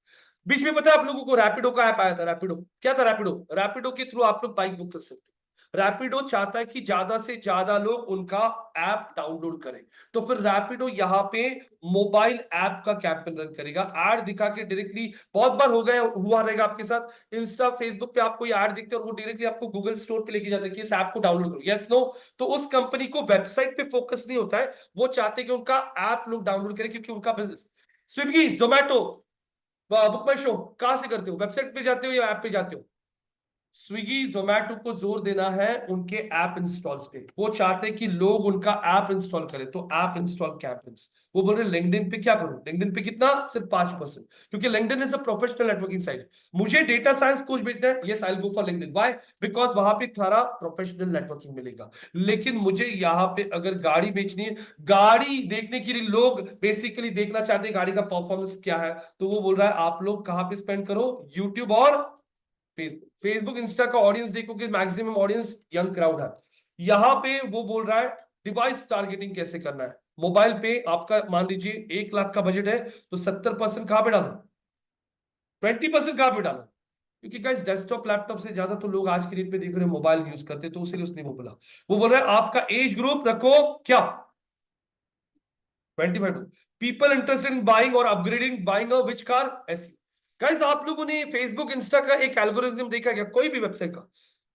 बीच में पता है आप लोगों को रैपिडो का ऐप आया था। रैपिडो क्या था, रैपिडो, रैपिडो के थ्रू आप लोग बाइक बुक कर सकते हो। रैपिडो चाहता है कि ज्यादा से ज्यादा लोग उनका ऐप डाउनलोड करें, तो फिर रैपिडो यहाँ पे मोबाइल ऐप का कैंपेन रन करेगा, ऐड दिखा के डायरेक्टली। बहुत बार हो गया हुआ रहेगा आपके साथ, इंस्टा फेसबुक पे आपको ये ऐड दिखते हैं और वो डायरेक्टली आपको गूगल स्टोर पे लेके जाते हैं कि इस ऐप को डाउनलोड करो, यस नो। तो उस कंपनी को वेबसाइट पे फोकस नहीं होता है, वो चाहते हैं कि उनका ऐप लोग डाउनलोड करें, क्योंकि उनका बिजनेस। स्विगी, जोमैटो, बुक माई शो कहां से करते हो, वेबसाइट पे जाते हो या ऐप पे जाते हो। स्विगी जोमैटो को जोर देना है उनके ऐप इंस्टॉल्स पे। वो चाहते हैं कि लोग उनका ऐप इंस्टॉल करें, तो ऐप इंस्टॉल कैंपेन्स। वो बोल रहे लिंक्डइन पे क्या करूं, लिंक्डइन पे कितना, सिर्फ 5%, क्योंकि LinkedIn is a professional networking site. मुझे डेटा साइंस कोच बेचना है, yes I will go for LinkedIn. Why, because वहां पे सारा प्रोफेशनल नेटवर्किंग मिलेगा। लेकिन मुझे यहाँ पे अगर गाड़ी बेचनी है, गाड़ी देखने के लिए लोग बेसिकली देखना चाहते हैं गाड़ी का परफॉर्मेंस क्या है, तो वो बोल रहा है आप लोग कहां पे स्पेंड करो, यूट्यूब और फेसबुक। फेसबुक इंस्टा का ऑडियंस देखोगे, मैक्सिमम ऑडियंस यंग क्राउड है। यहां पे वो बोल रहा है डिवाइस टारगेटिंग कैसे करना है। मोबाइल पे आपका मान लीजिए 1 लाख का बजट है, तो 70% कहां पे डालो, 20% कहां पे डालो, क्योंकि गाइस डेस्कटॉप लैपटॉप से ज्यादा तो लोग आज के डेट पे देख रहे हैं मोबाइल यूज करते, तो उसलिए उसने वो बोला। वो बोल रहा है आपका एज ग्रुप रखो क्या, 25। पीपल इंटरेस्टेड इन बाइंग और upgrading, buying a which car, ऐसी। गाइस आप लोगों ने फेसबुक इंस्टा का एक एल्गोरिथम देखा क्या, कोई भी वेबसाइट का।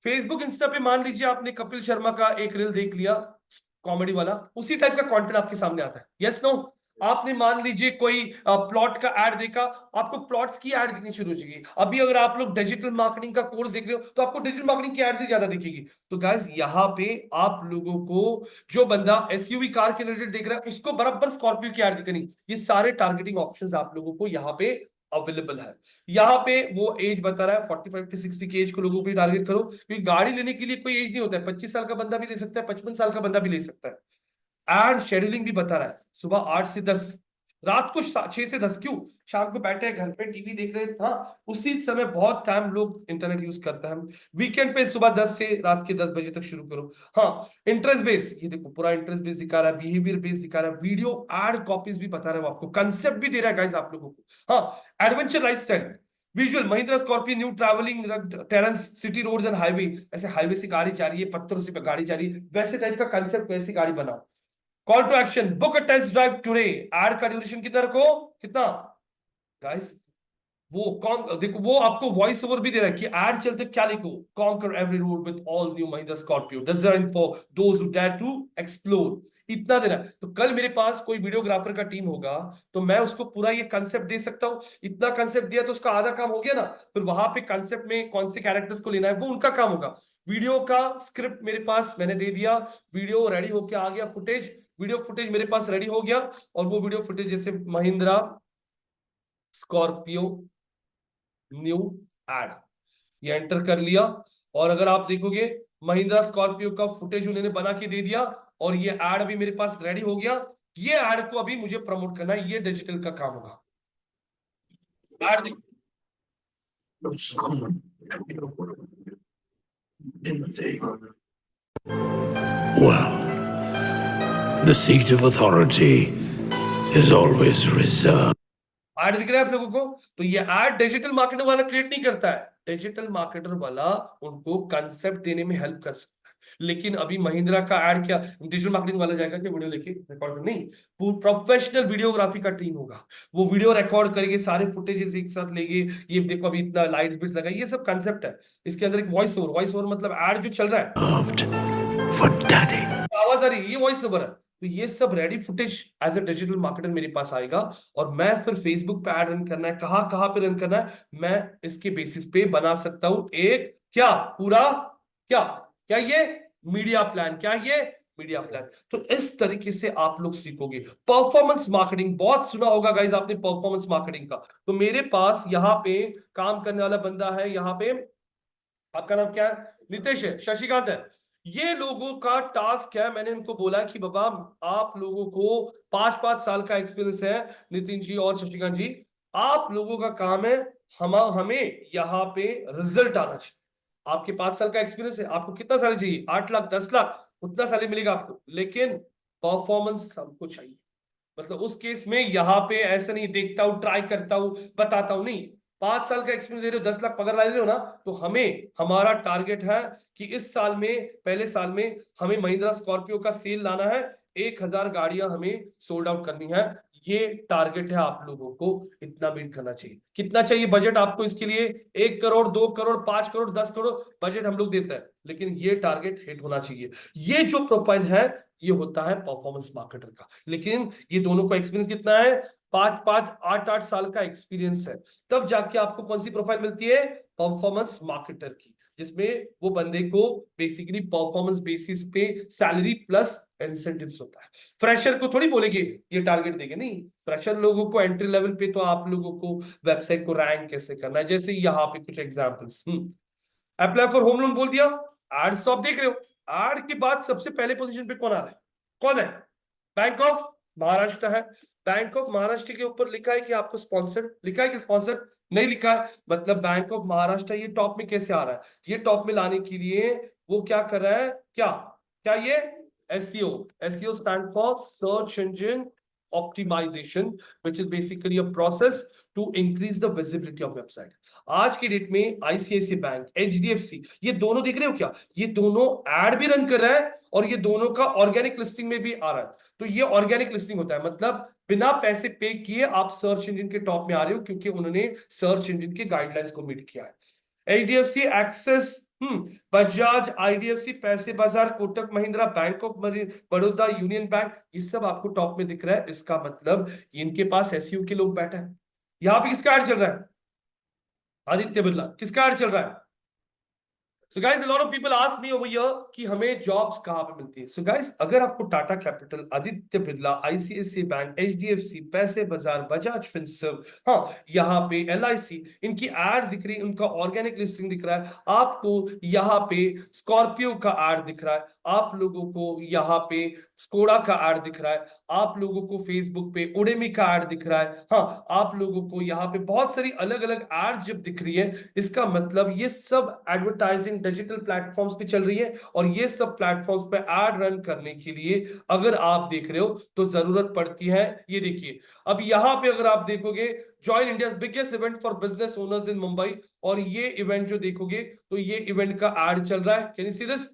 फेसबुक इंस्टा पे मान लीजिए आपने कपिल शर्मा का एक रील देख लिया, कॉमेडी वाला, उसी टाइप का कंटेंट आपके सामने आता है, यस नो। आपने मान लीजिए कोई प्लॉट का ऐड देखा, आपको प्लॉट्स की ऐड दिखनी शुरू हो जाएगी। अभी अगर आप लोग डिजिटल मार्केटिंग का कोर्स देख रहे हो, तो आपको डिजिटल मार्केटिंग की ऐड से ज्यादा दिखेगी। तो गाइस यहाँ पे आप लोगों को, जो बंदा एसयूवी कार के रिलेटेड देख रहा है, उसको बराबर स्कॉर्पियो की ऐड दिखनी। ये सारे टारगेटिंग ऑप्शंस आप लोगों को यहाँ पे अवेलेबल है। यहाँ पे वो एज बता रहा है 45 से 60 की एज को लोगों को टारगेट करो, क्योंकि गाड़ी लेने के लिए कोई एज नहीं होता है, 25 साल का बंदा भी ले सकता है, 55 साल का बंदा भी ले सकता है। एड शेड्यूलिंग भी बता रहा है, सुबह 8 से 10, रात को 6 से 10, क्यों, शाम को बैठे हैं घर पे टीवी देख रहे हैं, हाँ उसी समय बहुत टाइम लोग इंटरनेट यूज करते हैं। वीकेंड पे सुबह 10 से रात के 10 बजे तक शुरू करो। हाँ, इंटरेस्ट बेस, ये देखो पूरा इंटरेस्ट बेस दिखा रहा है, बिहेवियर बेस दिखा रहा है, वीडियो एड कॉपीज भी बता रहा है वो आपको, कंसेप्ट भी दे रहा है गाइस आप लोगों को। हाँ, adventure lifestyle, visual, Mahindra Scorpio new travelling terrains city roads and highway, ऐसे हाईवे से गाड़ी जा रही है, पत्थरों से गाड़ी जा रही है, वैसे टाइप का कंसेप्ट, वैसी गाड़ी बनाओ। Call to action, book a test drive today. Ad का ड्यूरेशन कितना रखो, कितना गाइस, वो कौन देखो, वो आपको वॉइस ओवर भी दे रहा है कि एड चलते क्या लिखो, conquer every road with all new Mahindra Scorpio, design for those who dare to explore. इतना दे रहा है। तो कल मेरे पास कोई वीडियोग्राफर का टीम होगा, तो मैं उसको पूरा ये कंसेप्ट दे सकता हूँ। इतना कंसेप्ट दिया तो उसका आधा काम हो गया ना। फिर वहां पे कंसेप्ट में कौन से कैरेक्टर्स को लेना है वो उनका काम होगा। वीडियो का स्क्रिप्ट मेरे पास मैंने दे दिया, वीडियो रेडी होके आ गया, फुटेज, वीडियो फुटेज मेरे पास रेडी हो गया, और वो वीडियो फुटेज जैसे महिंद्रा स्कॉर्पियो न्यू एड, ये एंटर कर लिया, और अगर आप देखोगे महिंद्रा स्कॉर्पियो का फुटेज उन्होंने बना के दे दिया, और ये एड भी मेरे पास रेडी हो गया। ये एड को अभी मुझे प्रमोट करना है, ये डिजिटल का काम होगा। Ad Well, the seat of authority is always reserved. Ad दिख रहा है आप लोगों को? तो ये ऐड डिजिटल मार्केटर वाला क्रिएट नहीं करता है, डिजिटल मार्केटर वाला उनको कंसेप्ट देने में हेल्प कर सकता है। लेकिन अभी महिंद्रा का ऐड क्या डिजिटल मार्केटिंग वाला जाएगा कि वीडियो लेके रिकॉर्ड कर, नहीं, प्रोफेशनल वीडियोग्राफी का टीम होगा, वो वीडियो रिकॉर्ड करेंगे, सारे फुटेजेस एक साथ लेंगे, ये देखो अभी इतना लाइट्स बिट्स लगा, ये सब कंसेप्ट है। इसके अंदर एक वॉइस ओवर मतलब ऐड जो चल रहा है For daddy. आवाज आ रही है, ये वॉइस ओवर है। तो ये सब ready footage as a digital marketer मेरे पास आएगा, और मैं फिर फेसबुक पे ऐड रन करना है, कहां कहां पे रन करना है, मैं इसके बेसिस पे बना सकता हूं एक क्या पूरा क्या क्या ये मीडिया प्लान, क्या ये मीडिया प्लान। तो इस तरीके से आप लोग सीखोगे परफॉर्मेंस मार्केटिंग। बहुत सुना होगा गाइज आपने परफॉर्मेंस मार्केटिंग का। तो मेरे पास यहाँ पे काम करने वाला बंदा है, यहाँ पे आपका नाम क्या है? नितेश है, शशिकांत है। ये लोगों का टास्क है, मैंने इनको बोला कि बाबा आप लोगों को 5-5 साल का एक्सपीरियंस है, नितिन जी और शशिकांत जी, आप लोगों का काम है हमें यहाँ पे रिजल्ट आना चाहिए। आपके 5 साल का एक्सपीरियंस है, आपको कितना साल चाहिए? 8 लाख 10 लाख, उतना साल मिलेगा आपको, लेकिन परफॉर्मेंस हमको चाहिए। मतलब उस केस में यहाँ पे ऐसा नहीं देखता हूं, ट्राई करता हूं, बताता हूं, नहीं। 5 साल का एक्सपीरियंस दे रहे हो, 10 लाख पगार ला रहे हो ना, तो हमारा टारगेट है कि इस साल में, पहले साल में हमें महिंद्रा स्कॉर्पियो का सेल लाना है, 1000 गाड़ियां हमें सोल्ड आउट करनी है। ये टारगेट है, आप लोगों को इतना बीट करना चाहिए। कितना चाहिए बजट आपको इसके लिए? 1 करोड़, 2 करोड़, 5 करोड़, 10 करोड़ बजट हम लोग देते हैं, लेकिन ये टारगेट हिट होना चाहिए। ये जो प्रोफाइल है, ये होता है परफॉर्मेंस मार्केटर का। लेकिन ये दोनों का एक्सपीरियंस कितना है? 5-5, 8-8 साल का एक्सपीरियंस है, तब जाके आपको कौन सी प्रोफाइल मिलती है? परफॉर्मेंस मार्केटर की, जिसमें वो बंदे को बेसिकली परफॉर्मेंस बेसिस पे सैलरी प्लस इंसेंटिव्स होता है। फ्रेशर को थोड़ी बोलेंगे ये टारगेट देंगे, नहीं। फ्रेशर लोगों को एंट्री लेवल पे तो आप लोगों को वेबसाइट को रैंक कैसे करना है, जैसे यहाँ पे कुछ examples. Apply for home loan बोल दिया, एड्स तो आप देख रहे हो। एड के बाद सबसे पहले पोजीशन पे कौन आ रहा है? कौन है? बैंक ऑफ महाराष्ट्र है। बैंक ऑफ महाराष्ट्र के ऊपर लिखा है कि आपको स्पॉन्सर्ड, लिखा है कि स्पॉन्सर्ड नहीं लिखा है, मतलब बैंक ऑफ महाराष्ट्र ये टॉप में कैसे आ रहा है? ये टॉप में लाने के लिए वो क्या कर रहा है? क्या क्या ये SEO, SEO stand for search engine optimization, which is basically a process to increase the visibility of website. आज की डेट में ICICI बैंक, HDFC, ये दोनों देख रहे हो क्या? ये दोनों एड भी रन कर रहा है, और ये दोनों का ऑर्गेनिक लिस्टिंग में भी आ रहा है। तो ये ऑर्गेनिक लिस्टिंग होता है, मतलब बिना पैसे पे किए आप सर्च इंजन के टॉप में आ रहे हो, क्योंकि उन्होंने सर्च इंजन के गाइडलाइंस को मीट किया है। HDFC, एक्सेस, बजाज, IDFC, पैसे बाजार, Kotak Mahindra, bank of Baroda, union bank, ये सब आपको टॉप में दिख रहा है। इसका मतलब इनके पास SEO के लोग बैठे हैं। यहां पे किसका ऐड चल रहा है? आदित्य बिरला। किसका ऐड चल रहा है? So guys, a lot of people ask me over here कि हमें जॉब्स कहाँ पे मिलती है। So guys, अगर आपको Tata capital, Aditya Birla, ICICI bank, HDFC, पैसे बाजार, बजाज फिनसर्व, हाँ यहाँ पे LIC, इनकी एड दिख रही है, उनका ऑर्गेनिक लिस्टिंग दिख रहा है, आपको यहाँ पे स्कॉर्पियो का एड दिख रहा है, आप लोगों को यहाँ पे स्कोडा का ऐड दिख रहा है, आप लोगों को फेसबुक पे उडेमी का ऐड दिख रहा है, हाँ आप लोगों को यहाँ पे बहुत सारी अलग अलग ऐड जब दिख रही है, इसका मतलब ये सब एडवर्टाइजिंग डिजिटल प्लेटफॉर्म्स पे चल रही है। और ये सब प्लेटफॉर्म्स पे ऐड रन करने के लिए अगर आप देख रहे हो तो जरूरत पड़ती है। ये देखिए, अब यहाँ पे अगर आप देखोगे, join India's biggest event for business owners in Mumbai, और ये इवेंट जो देखोगे तो ये इवेंट का ऐड चल रहा है। Can you see this?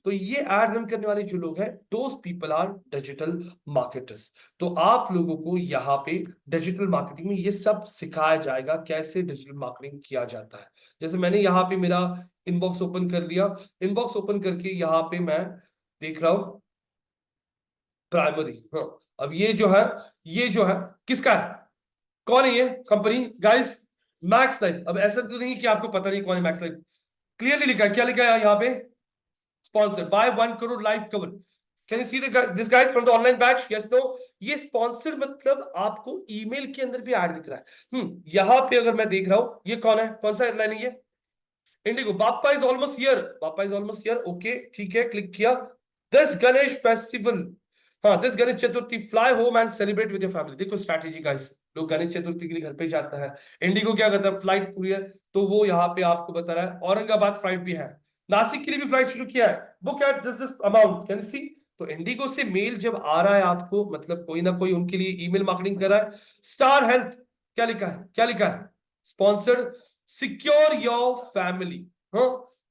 तो ये एड रन करने वाले जो लोग हैं, those people are digital marketers. तो आप लोगों को यहाँ पे डिजिटल मार्केटिंग में ये सब सिखाया जाएगा, कैसे डिजिटल मार्केटिंग किया जाता है। जैसे मैंने यहाँ पे मेरा इनबॉक्स ओपन कर लिया, इनबॉक्स ओपन करके यहाँ पे मैं देख रहा हूं प्राइमरी। हाँ, अब ये जो है किसका है? कौन है ये कंपनी? Guys, max life. अब ऐसा तो नहीं कि आपको पता नहीं कौन है मैक्स लाइफ, क्लियरली लिखा है। क्या लिखा है यहाँ पे? Sponsored by 1 crore life cover. Can you see this guys from the online batch? Yes no? ये स्पॉन्सर्ड मतलब आपको ईमेल के अंदर भी ऐड दिख रहा है। यहाँ पे अगर मैं देख रहा हूं, ये कौन है, कौन सा एयरलाइन है ये? Indigo. Bappa is almost here, Bappa is almost here. Okay ठीक है, क्लिक किया। दिस गणेश फेस्टिवल, हाँ this Ganesh Chaturthi, fly home and celebrate with your family. देखो स्ट्रैटेजी गाइस, लोग गणेश चतुर्थी के लिए घर पे जाता है। इंडिगो क्या करता है, फ्लाइट पूरी है, तो वो यहाँ पे आपको बता रहा है। औरंगाबाद फ्लाइट भी है, नासिक के लिए भी फ्लाइट शुरू किया है। Book at this amount, can see. तो इंडिगो से मेल जब आ रहा है आपको, मतलब कोई ना कोई उनके लिए ईमेल मार्केटिंग कर रहा है। स्टार हेल्थ, क्या लिखा है, क्या लिखा है, sponsored, secure your family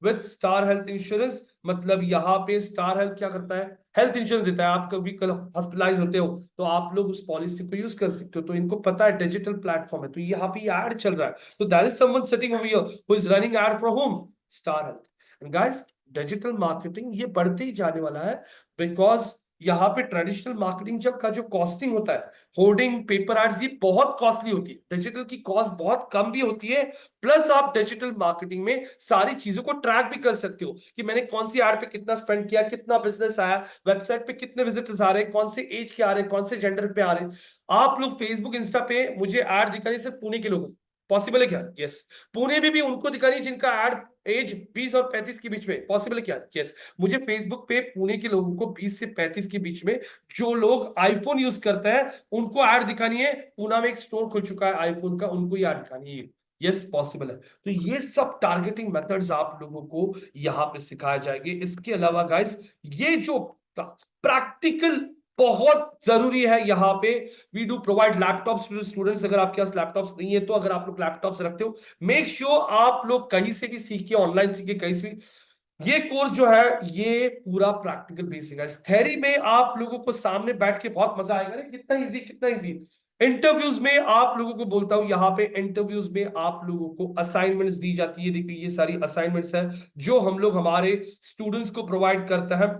with star health insurance. मतलब यहाँ पे स्टार हेल्थ क्या करता है, हेल्थ इंश्योरेंस देता है। आप कभी कल हॉस्पिटलाइज होते हो तो आप लोग उस पॉलिसी को यूज कर सकते हो। तो इनको पता है डिजिटल प्लेटफॉर्म है, तो यहाँ पे ऐड चल रहा है। तो that is someone sitting over here who is running add for home, star health. And guys, digital marketing ये बढ़ते ही जाने वाला है, बिकॉज यहाँ पे ट्रेडिशनल मार्केटिंग जब का जो कॉस्टिंग होता है, होर्डिंग, पेपर एड्स, ये बहुत कॉस्टली होती है। डिजिटल की कॉस्ट बहुत कम भी होती है। प्लस आप डिजिटल मार्केटिंग में सारी चीजों को ट्रैक भी कर सकते हो कि मैंने कौन सी एड पे कितना स्पेंड किया, कितना बिजनेस आया, वेबसाइट पे कितने विजिटर्स आ रहे हैं, कौन से एज के आ रहे हैं, कौन से जेंडर पे आ रहे हैं। आप लोग फेसबुक, इंस्टा पे मुझे एड दिखानी सिर्फ पुणे के लोगों, पॉसिबल है क्या? यस। पुणे में भी उनको दिखानी जिनका एड एज 20 और 35 के बीच में, पॉसिबल है क्या? यस। मुझे फेसबुक पे पुणे के लोगों को 20 से 35 के बीच में जो लोग आईफोन यूज करते हैं उनको ऐड दिखानी है। पूना में एक स्टोर खुल चुका है आईफोन का, उनको ही ऐड दिखानी है। यस, पॉसिबल है। तो ये सब टारगेटिंग मेथड्स आप लोगों को यहाँ पे सिखाए जाएंगे। इसके अलावा गाइस, ये जो प्रैक्टिकल बहुत जरूरी है यहाँ पे, we do provide laptops to students. अगर आपके पास लैपटॉप्स नहीं है, तो अगर आप लोग लैपटॉप्स रखते हो, मेक श्योर आप लोग कहीं से भी सीखिए, ऑनलाइन सीखिए, कहीं से भी। ये कोर्स जो है ये पूरा प्रैक्टिकल बेसिक है। थ्योरी में आप लोगों को सामने बैठ के बहुत मजा आएगा। कितना इजी, कितना इजी। इंटरव्यूज में आप लोगों को बोलता हूं, यहाँ पे इंटरव्यूज में आप लोगों को असाइनमेंट्स दी जाती है। देखिए ये सारी असाइनमेंट्स है जो हम लोग हमारे स्टूडेंट्स को प्रोवाइड करते हैं।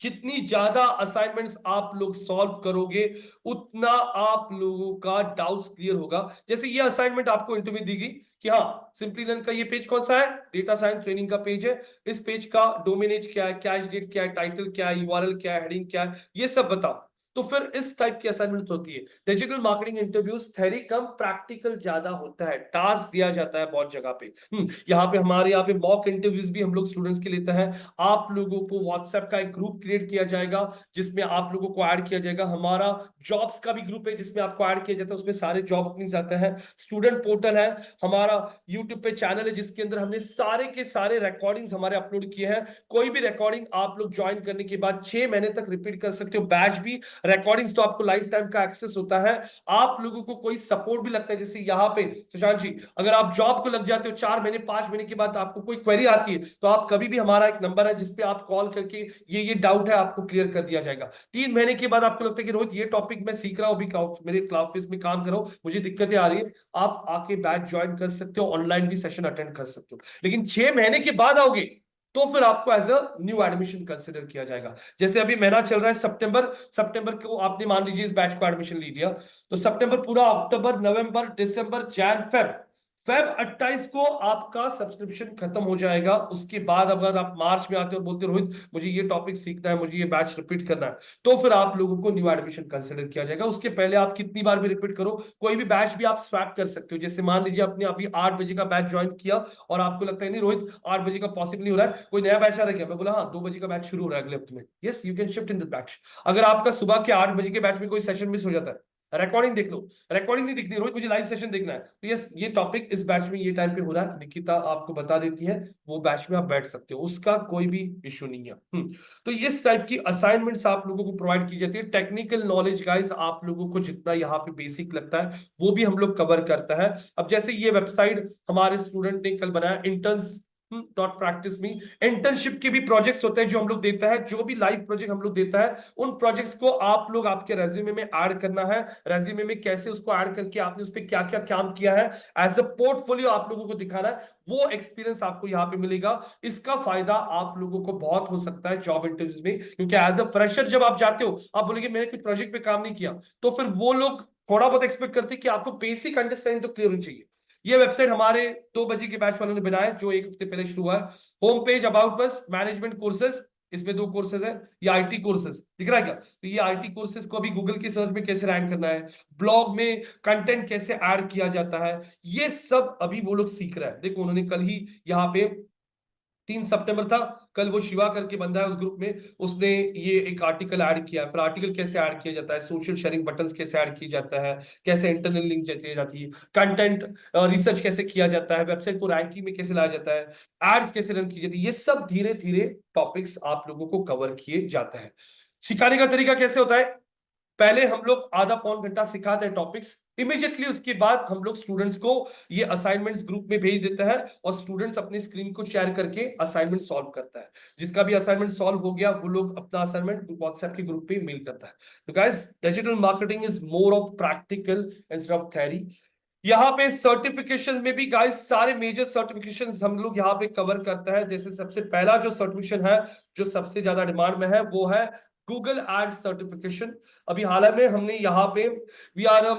जितनी ज्यादा असाइनमेंट्स आप लोग सॉल्व करोगे, उतना आप लोगों का डाउट्स क्लियर होगा। जैसे ये असाइनमेंट आपको इंटरव्यू दी गई कि हाँ, सिंपली लर्न का ये पेज कौन सा है, डेटा साइंस ट्रेनिंग का पेज है। इस पेज का डोमेन एज क्या है, कैश डेट क्या है, टाइटल क्या है, यूआरएल क्या है, हेडिंग क्या है, ये सब बताओ। तो फिर इस टाइप की असाइनमेंट होती है। डिजिटल मार्केटिंग इंटरव्यूज थ्योरी कम, प्रैक्टिकल ज्यादा होता है। टास्क दिया जाता है बहुत जगह पे। यहाँ पे हमारे यहाँ पे मॉक इंटरव्यूज भी हम लोग स्टूडेंट्स के लेते हैं। आप लोगों को व्हाट्सएप का एक ग्रुप क्रिएट किया जाएगा जिसमें आप लोगों को ऐड किया जाएगा। हमारा जॉब्स का भी ग्रुप है जिसमें आपको ऐड किया जाता है, उसमें सारे जॉब ओपनिंग्स आते हैं। स्टूडेंट पोर्टल है, हमारा यूट्यूब पे चैनल है जिसके अंदर हमने सारे के सारे रिकॉर्डिंग्स हमारे अपलोड किए हैं। कोई भी रिकॉर्डिंग आप लोग ज्वाइन करने के बाद 6 महीने तक रिपीट कर सकते हो। बैच भी, रिकॉर्डिंग्स तो आपको लाइफ टाइम का एक्सेस होता है। आप लोगों को कोई सपोर्ट भी लगता है, जैसे यहाँ पे सुशांत जी, अगर आप जॉब को लग जाते हो 4 महीने 5 महीने के बाद आपको कोई क्वेरी आती है, तो आप कभी भी, हमारा एक नंबर है जिसपे आप कॉल करके ये डाउट है आपको क्लियर कर दिया जाएगा। 3 महीने के बाद आपको लगता है कि रोहित ये टॉपिक मैं सीख रहा हूं, अभी मेरे क्लास में काम कर रहा हूं, मुझे दिक्कतें आ रही है, आप आके बैच ज्वाइन कर सकते हो, ऑनलाइन भी सेशन अटेंड कर सकते हो। लेकिन 6 महीने के बाद आओगे तो फिर आपको as a new admission consider किया जाएगा। जैसे अभी महीना चल रहा है सितंबर को आपने मान लीजिए इस बैच को एडमिशन ले लिया, तो सितंबर पूरा, अक्टूबर, नवंबर, दिसंबर, जैन, फेब 28 को आपका सब्सक्रिप्शन खत्म हो जाएगा। उसके बाद अगर आप मार्च में आते हो और बोलते हो रोहित मुझे ये टॉपिक सीखना है, मुझे ये बैच रिपीट करना है, तो फिर आप लोगों को न्यू एडमिशन कंसिडर किया जाएगा। उसके पहले आप कितनी बार भी रिपीट करो, कोई भी बैच भी आप स्वैप कर सकते हो। जैसे मान लीजिए आपने अभी 8 बजे का बैच ज्वाइन किया और आपको लगता है नहीं रोहित 8 बजे का पॉसिबल नहीं हो रहा है, कोई नया बैच आ रहा है क्या? मैं बोला हाँ 2 बजे का बैच शुरू हो रहा है अगले हफ्ते में, yes you can shift in this batch. अगर आपका सुबह के 8 बजे के बैच में कोई सेशन मिस हो जाता है, रिकॉर्डिंग देख लो, रिकॉर्डिंग नहीं दिखनी रोहित मुझे लाइव सेशन देखना है, तो यस ये टॉपिक इस बैच में ये टाइम पे हो रहा है, निकिता आपको बता देती है, वो बैच में आप बैठ सकते हो, उसका कोई भी इश्यू नहीं है। तो इस टाइप की असाइनमेंट्स आप लोगों को प्रोवाइड की जाती है। टेक्निकल नॉलेज गाइस आप लोगों को जितना यहाँ पे बेसिक लगता है वो भी हम लोग कवर करता है। अब जैसे ये वेबसाइट हमारे स्टूडेंट ने कल बनाया, इंटर्न्स डॉट प्रैक्टिस में, इंटर्नशिप के भी प्रोजेक्ट्स होते हैं जो हम लोग देता है, जो भी लाइव प्रोजेक्ट हम लोग देता है उन प्रोजेक्ट्स को आप लोग आपके रेज्यूमे में ऐड करना है। रेज्यूमे में कैसे उसको ऐड करके आपने उस पर क्या क्या काम किया है एज अ पोर्टफोलियो आप लोगों को दिखाना है, वो एक्सपीरियंस आपको यहाँ पे मिलेगा। इसका फायदा आप लोगों को बहुत हो सकता है जॉब इंटरव्यूज में, क्योंकि एज अ फ्रेशर जब आप जाते हो आप बोलेंगे मैंने कुछ प्रोजेक्ट पे काम नहीं किया, तो फिर वो लोग थोड़ा बहुत एक्सपेक्ट करते हैं कि आपको बेसिक अंडरस्टैंडिंग तो क्लियर होनी चाहिए। ये वेबसाइट हमारे 2 बजे के बैच वालों ने बनाया जो 1 हफ्ते पहले शुरू हुआ है। होम पेज, अबाउट बस, मैनेजमेंट कोर्सेज, इसमें 2 कोर्सेज है, ये आईटी कोर्सेज दिख रहा है क्या? तो ये आईटी कोर्सेज को अभी गूगल के सर्च में कैसे रैंक करना है, ब्लॉग में कंटेंट कैसे ऐड किया जाता है, ये सब अभी वो लोग सीख रहे हैं। देखो उन्होंने कल ही यहाँ पे 3 सितंबर था, कल वो शिवा करके बंदा है उस ग्रुप में, उसने ये एक आर्टिकल ऐड किया। फिर आर्टिकल कैसे ऐड किया जाता है, सोशल शेयरिंग बटन्स कैसे ऐड किया जाता है, कैसे इंटरनल लिंक दी जाती है, कंटेंट रिसर्च कैसे किया जाता है, वेबसाइट को रैंकिंग में कैसे लाया जाता है, एड्स कैसे रन की जाती है, ये सब धीरे धीरे टॉपिक्स आप लोगों को कवर किए जाते हैं। सिखाने का तरीका कैसे होता है, पहले हम लोग आधा पौन घंटा सिखाते हैं टॉपिक्स, इमीडिएटली उसके बाद हम लोग स्टूडेंट्स को ये असाइनमेंट्स ग्रुप में भेज देते हैं और स्टूडेंट्स अपनी स्क्रीन को शेयर करके असाइनमेंट सॉल्व करता है। जिसका भी असाइनमेंट सॉल्व हो गया वो लोग अपना असाइनमेंट व्हाट्सएप के ग्रुप पे मेल करता है। तो guys, digital marketing is more of practical instead of theory. यहाँ पे सर्टिफिकेशन में भी गाइस सारे मेजर सर्टिफिकेशन हम लोग यहाँ पे कवर करता है। जैसे सबसे पहला जो सर्टिफिकेशन है, जो सबसे ज्यादा डिमांड में है, वो है गूगल एड्स सर्टिफिकेशन। अभी हाल में हमने यहाँ पे we are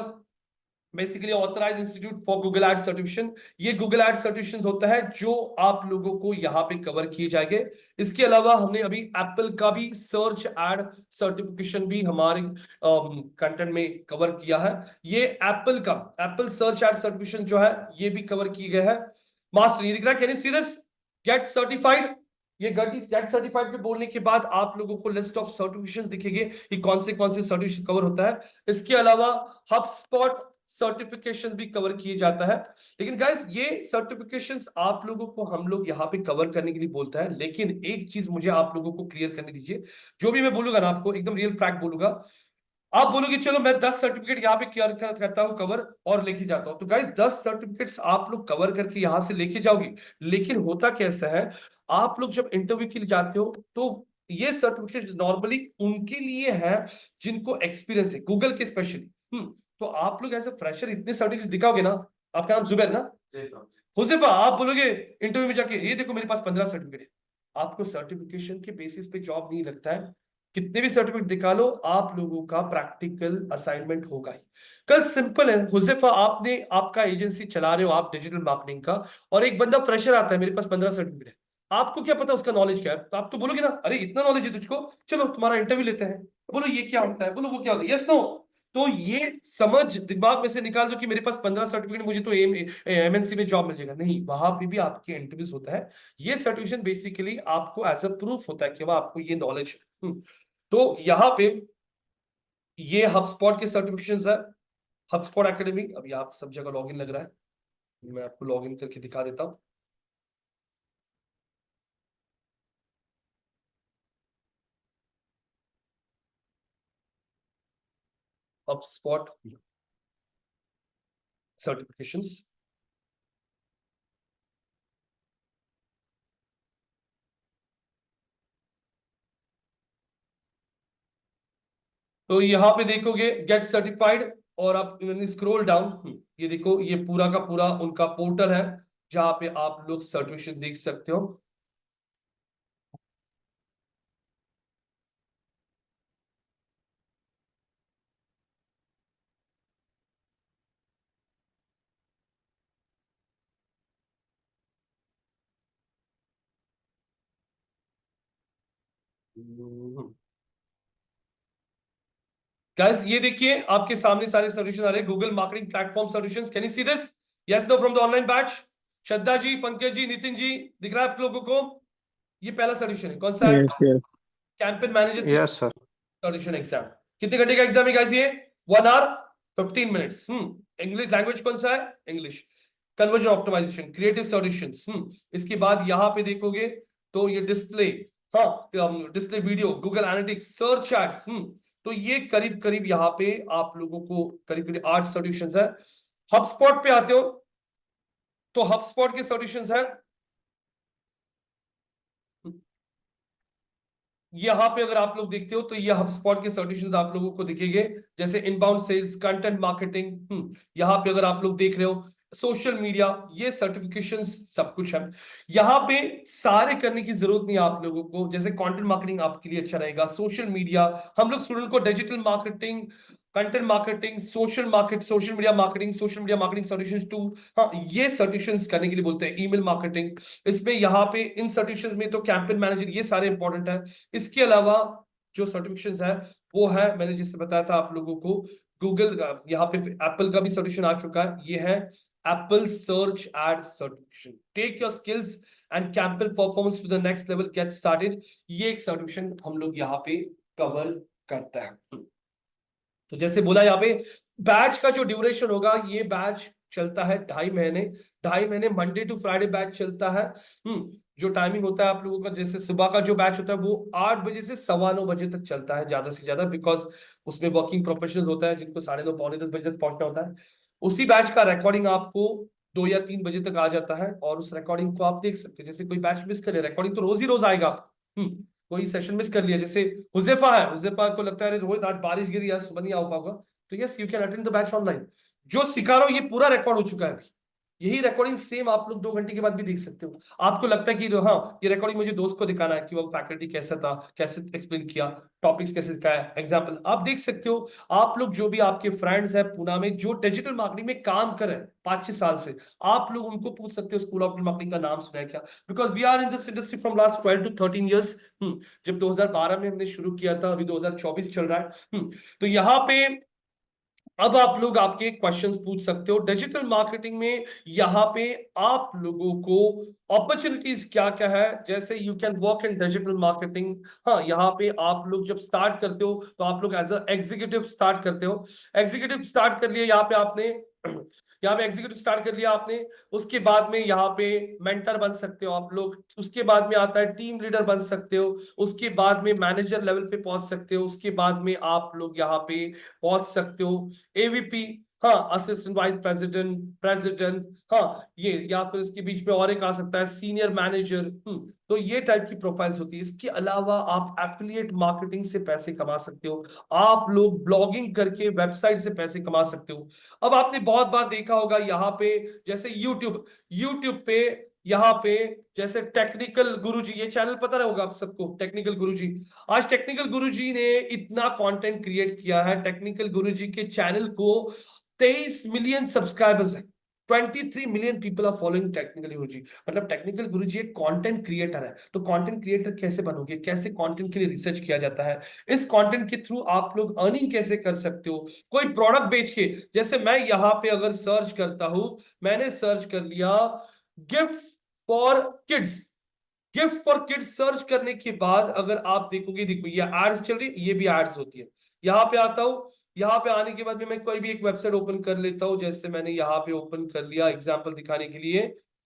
basically authorized institute for Google ads certification. ये गूगल एड्स सर्टिफिकेशन होता है जो आप लोगों को यहाँ पे कवर किए जाएंगे। इसके अलावा हमने अभी एप्पल का भी सर्च एड सर्टिफिकेशन भी हमारे कंटेंट में कवर किया है। ये एप्पल का एप्पल सर्च एड सर्टिफिकेशन जो है ये भी कवर किए गए है। मास्टर ये दिख रहा है, can you see this, gate certified. ये गेट सर्टिफाइड पे बोलने के बाद आप लोगों को लिस्ट ऑफ सर्टिफिकेशंस दिखेंगे कि कौन से सर्टिफिकेशन कवर होता है। इसके अलावा हबस्पॉट सर्टिफिकेशन भी कवर किए जाता है। लेकिन गाइस, ये सर्टिफिकेशंस आप लोगों को हम लोग यहाँ पे कवर करने के लिए बोलता है। लेकिन एक चीज मुझे आप लोगों को क्लियर करने दीजिए, जो भी मैं बोलूंगा ना आपको एकदम रियल फैक्ट बोलूंगा। आप बोलोगे चलो मैं 10 सर्टिफिकेट यहाँ पे करता हूँ कवर और लेके जाता हूँ, तो गाइस 10 सर्टिफिकेट्स आप लोग कवर करके यहां से लेके जाओगे। लेकिन होता कैसा है, आप लोग जब इंटरव्यू के लिए जाते हो तो ये सर्टिफिकेट नॉर्मली उनके लिए है जिनको एक्सपीरियंस है गूगल के स्पेशली। तो आप लोग ऐसे फ्रेशर इतने सर्टिफिकेट दिखाओगे ना, आपका नाम जुबैर ना, हुजैफा, आप बोलोगे इंटरव्यू में जाके ये देखो मेरे पास 15 सर्टिफिकेट है, आपको सर्टिफिकेशन के बेसिस पे जॉब नहीं लगता है। कितने भी सर्टिफिकेट दिखा लो, आप लोगों का प्रैक्टिकल असाइनमेंट होगा ही। कल सिंपल है हुजैफा, आपने आपका एजेंसी चला रहे हो आप डिजिटल मार्केटिंग का, और एक बंदा फ्रेशर आता है मेरे पास 15 सर्टिफिकेट है, आपको क्या पता उसका नॉलेज क्या है? तो आप तो बोलोगे ना अरे इतना नॉलेज है तुझको, चलो तुम्हारा इंटरव्यू लेते हैं। बोलो ये क्या होता है, बोलो वो क्या होता है, यस नो। तो ये समझ दिमाग में से निकाल दो कि मेरे पास 15 सर्टिफिकेट, मुझे तो एमएनसी में जॉब मिल जाएगा, नहीं, वहां पे भी आपके इंटरव्यूज होता है। ये सर्टिफिकेशन बेसिकली आपको एज अ प्रूफ होता है कि वह आपको ये नॉलेज है। तो यहाँ पे ये हबस्पॉट के सर्टिफिकेशंस है, हबस्पॉट एकेडमी। अभी आप सब जगह लॉगिन लग रहा है, मैं आपको लॉगिन करके दिखा देता हूं। हबस्पॉट सर्टिफिकेशंस, तो यहाँ पे देखोगे गेट सर्टिफाइड, और आप स्क्रॉल डाउन, ये देखो ये पूरा का पूरा उनका पोर्टल है जहां पे आप लोग सर्टिफिकेशन देख सकते हो। गाइस ये देखिए आपके सामने सारे सॉल्यूशन आ रहे हैं, Google marketing platform solutions, can you see this, yes no from the online batch. Shraddha ji, Pankaj ji, Nitin ji, दिख रहा है आप लोगों को? ये पहला सॉल्यूशन है, कौन सा है? Yes, yes. Campaign manager Yes, sir. Solution exam. कितने घंटे का एग्जाम है गाइस ये? 1 hour 15 minutes। इंग्लिश लैंग्वेज कौन सा है? English. Conversion optimization, creative solutions. इसके बाद यहाँ पे देखोगे तो ये डिस्प्ले, हाँ display video, Google analytics, search ads. तो ये करीब करीब यहाँ पे आप लोगों को करीब करीब 8 सॉल्यूशंस है। हबस्पॉट पे आते हो तो हबस्पॉट के सॉल्यूशंस है, यहाँ पे अगर आप लोग देखते हो तो ये हबस्पॉट के सॉल्यूशंस आप लोगों को दिखेंगे, जैसे इनबाउंड सेल्स, कंटेंट मार्केटिंग। यहाँ पे अगर आप लोग देख रहे हो सोशल मीडिया, ये सर्टिफिकेशंस सब कुछ है। यहाँ पे सारे करने की जरूरत नहीं है आप लोगों को, जैसे कंटेंट मार्केटिंग आपके लिए अच्छा रहेगा, सोशल मीडिया हम लोग स्टूडेंट को digital marketing content marketing, social media marketing solutions to, हाँ ये सॉल्यूशंस करने के लिए बोलते हैं। ईमेल मार्केटिंग, इसमें यहाँ पे इन सॉल्यूशंस में तो कैंपेन मैनेजर, ये सारे इंपॉर्टेंट है। इसके अलावा जो सर्टिफिकेशंस है वो है, मैंने जिससे बताया था आप लोगों को, गूगल, यहाँ पे एप्पल का भी सॉल्यूशन आ चुका है, ये है Apple search ad certification, take your skills and campaign performance to the next level, get started. ये एक सर्टिफिकेशन हम लोग यहाँ पे कवर करते हैं। तो जैसे बोला यहाँ पे बैच का जो ड्यूरेशन होगा, ये बैच चलता है 2.5 महीने, 2.5 महीने मंडे टू फ्राइडे बैच चलता है। जो टाइमिंग होता है आप लोगों का, जैसे सुबह का जो बैच होता है वो 8 बजे से 9:15 बजे तक चलता है ज्यादा से ज्यादा, बिकॉज उसमें वर्किंग प्रोफेशनल होता है जिनको 9:30 पौने 10 बजे तक पहुंचना होता है। उसी बैच का रिकॉर्डिंग आपको 2 या 3 बजे तक आ जाता है, और उस रिकॉर्डिंग को आप देख सकते हैं। जैसे कोई बैच मिस करे, रिकॉर्डिंग तो रोज ही रोज आएगा आप, कोई सेशन मिस कर लिया, जैसे हुजैफा है, हुजैफा को लगता है अरे रोहित आज बारिश गिरी, आज सुबह नहीं आ पाऊंगा, तो yes you can attend the batch online. जो सिखा रहा हूं ये पूरा रिकॉर्ड हो चुका है अभी, यही रिकॉर्डिंग सेम आप लोग 2 घंटे के बाद भी देख सकते हो। आपको लगता है कि हाँ ये रिकॉर्डिंग मुझे दोस्त को दिखाना है कि वो फैकल्टी कैसा था, कैसे एक्सप्लेन किया, टॉपिक्स कैसे सिखाया, एग्जाम्पल आप देख सकते हो। आप लोग जो भी आपके फ्रेंड्स है पुणे में जो डिजिटल मार्केटिंग में काम कर रहे हैं 5-6 साल से, आप लोग उनको पूछ सकते हो स्कूल ऑफ मार्केटिंग का नाम सुना है क्या, because we are in this industry from last 12 to 13 years. जब 2012 में हमने शुरू किया था, अभी 2024 चल रहा है। तो यहाँ पे अब आप लोग आपके क्वेश्चंस पूछ सकते हो डिजिटल मार्केटिंग में। यहाँ पे आप लोगों को अपॉर्चुनिटीज क्या क्या है, जैसे you can work in digital marketing. हाँ यहाँ पे आप लोग जब स्टार्ट करते हो तो आप लोग एज अ एग्जीक्यूटिव स्टार्ट करते हो, एग्जीक्यूटिव स्टार्ट कर लिया यहाँ पे आपने, यहाँ पे एग्जीक्यूटिव स्टार्ट कर लिया आपने, उसके बाद में यहाँ पे मेंटर बन सकते हो आप लोग, उसके बाद में आता है टीम लीडर बन सकते हो, उसके बाद में मैनेजर लेवल पे पहुंच सकते हो, उसके बाद में आप लोग यहाँ पे पहुंच सकते हो एवीपी, हाँ असिस्टेंट वाइस प्रेसिडेंट, प्रेसिडेंट, हाँ ये, या फिर इसके बीच में और एक आ सकता है सीनियर मैनेजर। तो ये टाइप की प्रोफाइल्स होती है। इसके अलावा आप एफिलिएट मार्केटिंग से पैसे कमा सकते हो, आप लोग ब्लॉगिंग करके वेबसाइट से पैसे कमा सकते हो। अब आपने बहुत बार देखा होगा यहाँ पे, जैसे यूट्यूब पे यहाँ पे जैसे टेक्निकल गुरुजी, ये चैनल पता होगा आप सबको, टेक्निकल गुरुजी। आज टेक्निकल गुरुजी ने इतना कंटेंट क्रिएट किया है, टेक्निकल गुरुजी के चैनल को 23 मिलियन सब्सक्राइबर्स है, 23 million people are following technical Guruji. मतलब टेक्निकल गुरुजी एक कंटेंट क्रिएटर है। तो कंटेंट क्रिएटर कैसे बनोगे, कैसे कंटेंट के लिए रिसर्च किया जाता है, इस कंटेंट के थ्रू आप लोग अर्निंग कैसे कर सकते हो, कोई प्रोडक्ट बेच के। जैसे मैं यहाँ पे अगर सर्च करता हूं, मैंने सर्च कर लिया gifts for kids, gift for kids search करने के बाद अगर आप देखोगे, देखो ये एड्स चल रही है, ये भी एड्स होती है। यहाँ पे आता हूं, यहाँ पे आने के बाद में मैं कोई भी एक वेबसाइट ओपन कर लेता हूं, जैसे मैंने यहाँ पे ओपन कर लिया एग्जांपल दिखाने के लिए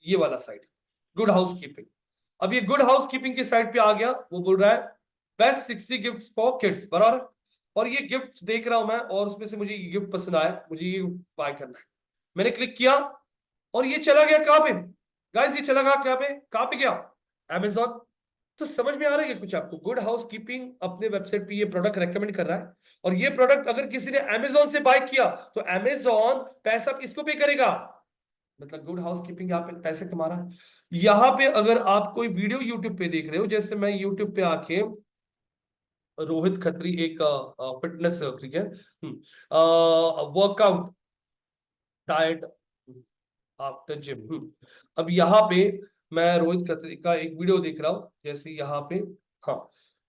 ये वाला साइट, गुड हाउस कीपिंग। अब ये गुड हाउस कीपिंग के साइट पे आ गया, वो बोल रहा है बेस्ट 60 गिफ्ट्स फॉर किड्स, बराबर। और ये गिफ्ट देख रहा हूं मैं, और उसमें से मुझे ये गिफ्ट पसंद आया, मुझे ये बाय करना है। मैंने क्लिक किया और ये चला गया कहां पे गाइस, ये चला गया कहां पे गया, Amazon। तो समझ में आ रहा है कुछ आपको, गुड हाउस कीपिंग अपने वेबसाइट पे ये प्रोडक्ट रेकमेंड कर रहा है, और ये प्रोडक्ट अगर किसी ने Amazon से बाय किया तो Amazon पैसा किसको पे करेगा, मतलब गुड हाउस कीपिंग यहाँ पे पैसे कमा रहा है। यहाँ पे अगर आप कोई वीडियो यूट्यूब पे देख रहे हो, जैसे मैं यूट्यूब पे आके रोहित खत्री एक fitness workout diet after gym, अब यहाँ पे मैं रोहित खत्री का एक वीडियो देख रहा हूं, जैसे यहाँ पे हाँ